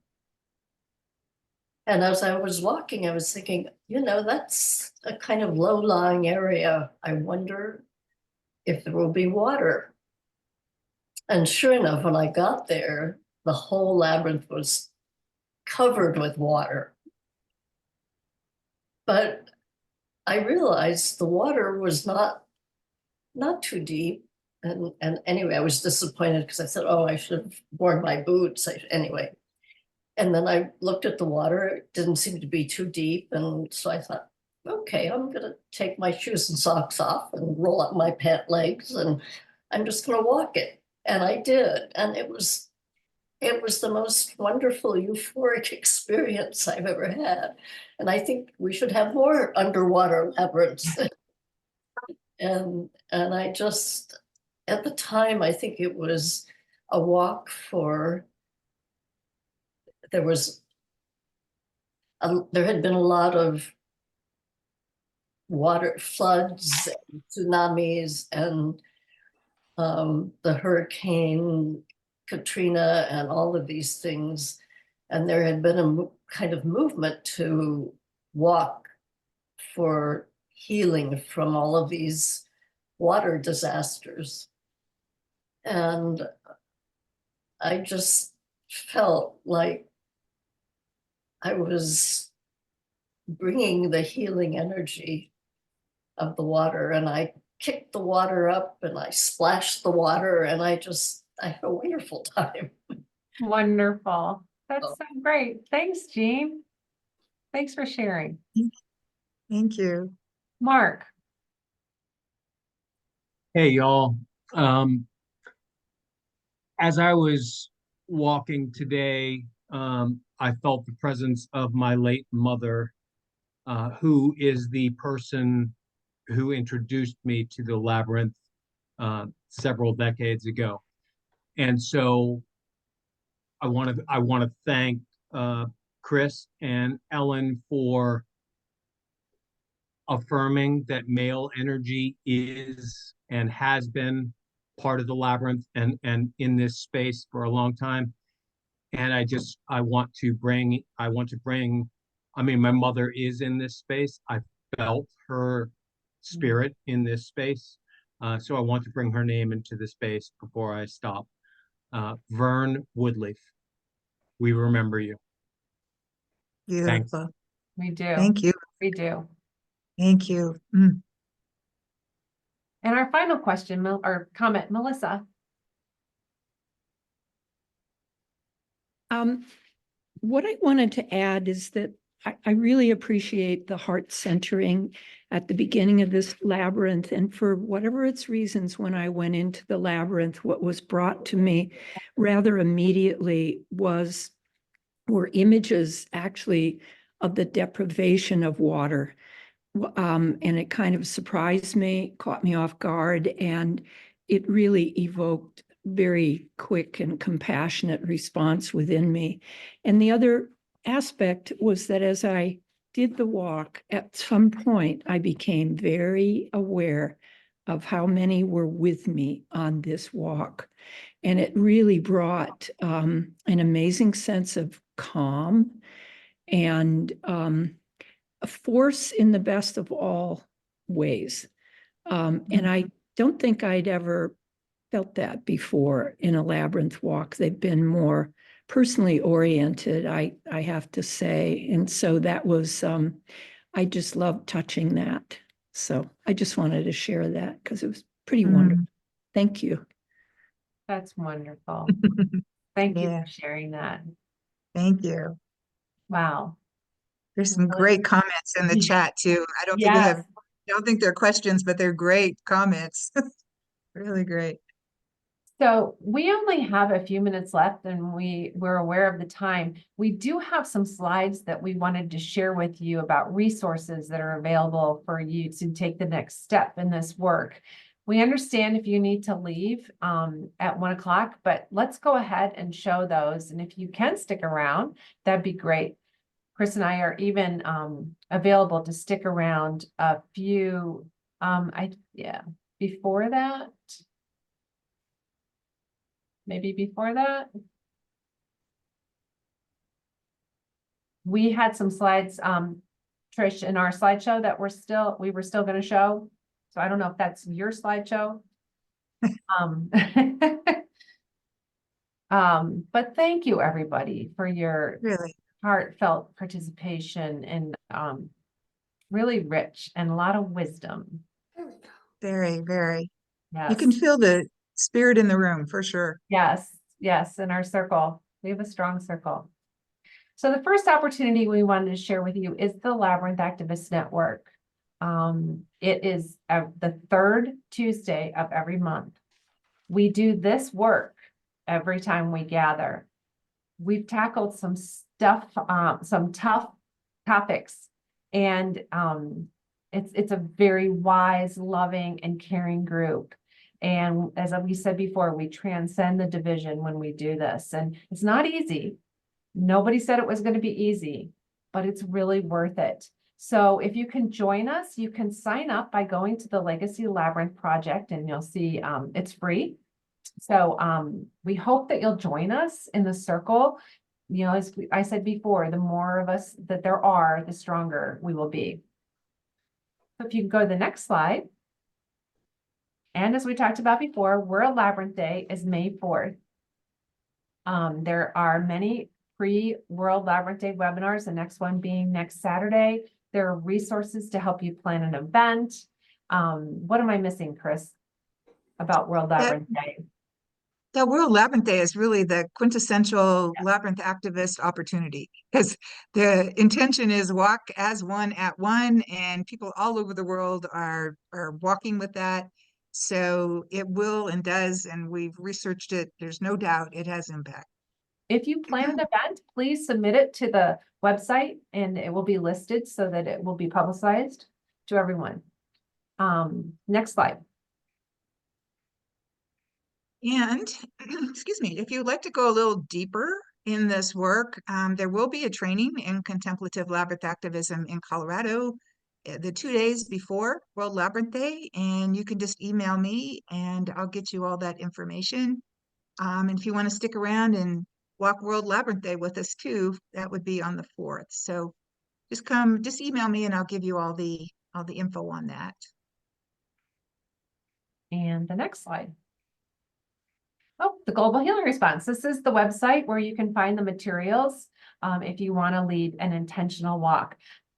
And as I was walking, I was thinking, that's a kind of low-lying area. I wonder if there will be water. And sure enough, when I got there, the whole labyrinth was covered with water. But I realized the water was not too deep. And anyway, I was disappointed because I said, oh, I should have worn my boots. Anyway. And then I looked at the water. It didn't seem to be too deep. And so I thought, okay, I'm going to take my shoes and socks off and roll up my pant legs, and I'm just going to walk it. And I did. And it was the most wonderful, euphoric experience I've ever had. And I think we should have more underwater labyrinths. and I just, at the time, I think it was a walk for, there had been a lot of water floods, and tsunamis, and the Hurricane Katrina and all of these things. And there had been a kind of movement to walk for healing from all of these water disasters. And I just felt like I was bringing the healing energy of the water, and I kicked the water up and I splashed the water, and I had a wonderful time. Wonderful. That's so great. Thanks, Jean. Thanks for sharing. Thank you. Mark. Hey, y'all. As I was walking today, I felt the presence of my late mother, who is the person who introduced me to the labyrinth several decades ago. And so I want to thank Chris and Ellen for affirming that male energy is and has been part of the labyrinth and in this space for a long time. And I want to bring, I mean, my mother is in this space. I felt her spirit in this space. So I want to bring her name into the space before I stop. Vern Woodleaf, we remember you. Beautiful. Thanks. We do. Thank you. We do. Thank you. And our final question or comment, Melissa. what I wanted to add is that I really appreciate the heart centering at the beginning of this labyrinth. And for whatever its reasons, when I went into the labyrinth, what was brought to me rather immediately were images actually of the deprivation of water. And it kind of surprised me, caught me off guard, and it really evoked very quick and compassionate response within me. And the other aspect was that as I did the walk, at some point, I became very aware of how many were with me on this walk. And it really brought an amazing sense of calm and a force in the best of all ways. And I don't think I'd ever felt that before in a labyrinth walk. They've been more personally oriented, I have to say. And so that was, I just loved touching that. So I just wanted to share that because it was pretty wonderful. Thank you. That's wonderful. Thank you Yeah. for sharing that. Thank you. Wow. There's some great comments in the chat too. I don't think they're questions, but they're great comments. Really great. So we only have a few minutes left and we're aware of the time. We do have some slides that we wanted to share with you about resources that are available for you to take the next step in this work. We understand if you need to leave at 1 o'clock, but let's go ahead and show those. And if you can stick around, that'd be great. Chris and I are even available to stick around a few, before that. Maybe before that. We had some slides, Trish, in our slideshow that we were still going to show. So I don't know if that's your slideshow. But thank you everybody for your really heartfelt participation and really rich and a lot of wisdom. Very, very. Yes. You can feel the spirit in the room for sure. Yes, yes, in our circle. We have a strong circle. So the first opportunity we wanted to share with you is the Labyrinth Activist Network. It is the third Tuesday of every month. We do this work every time we gather. We've tackled some stuff, some tough topics, and it's a very wise, loving, and caring group. And as we said before, we transcend the division when we do this. And it's not easy. Nobody said it was going to be easy, but it's really worth it. So if you can join us, you can sign up by going to the Legacy Labyrinth Project, and you'll see it's free. So we hope that you'll join us in the circle. You know, as I said before, the more of us that there are, the stronger we will be. So if you can go to the next slide. And as we talked about before, World Labyrinth Day is May 4th. There are many pre-World Labyrinth Day webinars, the next one being next Saturday. There are resources to help you plan an event. What am I missing, Chris, about World Labyrinth Day? The World Labyrinth Day is really the quintessential labyrinth activist opportunity, because the intention is walk as one at one, and people all over the world are walking with that. So it will and does, and we've researched it. There's no doubt it has impact. If you plan an event, please submit it to the website and it will be listed so that it will be publicized to everyone. Next slide. And excuse me, if you'd like to go a little deeper in this work, there will be a training in contemplative labyrinth activism in Colorado the 2 days before World Labyrinth Day, and you can just email me and I'll get you all that information. And if you want to stick around and walk World Labyrinth Day with us too, that would be on the 4th. So just email me and I'll give you all the info on that. And the next slide. Oh, the Global Healing Response. This is the website where you can find the materials if you want to lead an intentional walk.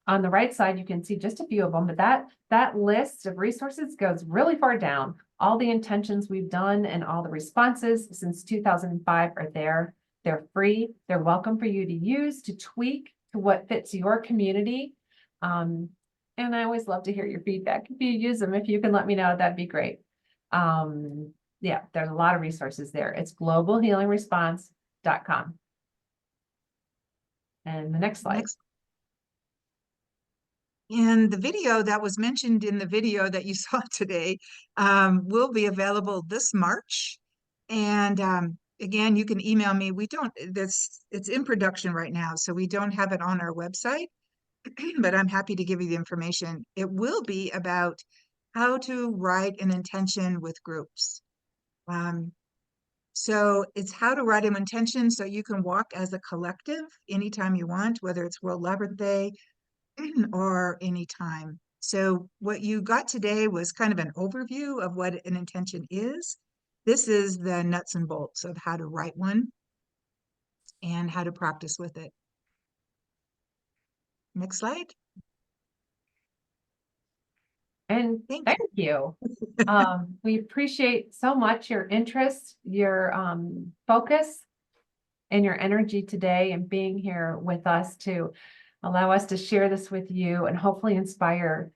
On the right side, you can see just a few of them, but that list of resources goes really far down. All the intentions we've done and all the responses since 2005 are there. They're free. They're welcome for you to use, to tweak to what fits your community. And I always love to hear your feedback. If you use them, if you can let me know, that'd be great. Yeah, there's a lot of resources there. It's globalhealingresponse.com. And the next slide. And the video that was mentioned in the video that you saw today will be available this March. And again, you can email me. We don't, it's in production right now, so we don't have it on our website, but I'm happy to give you the information. It will be about how to write an intention with groups. So it's how to write an intention so you can walk as a collective anytime you want, whether it's World Labyrinth Day or anytime. So what you got today was kind of an overview of what an intention is. This is the nuts and bolts of how to write one and how to practice with it. Next slide. And thank you. We appreciate so much your interest, your focus, and your energy today, and being here with us to allow us to share this with you and hopefully inspire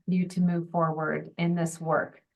you to move forward in this work.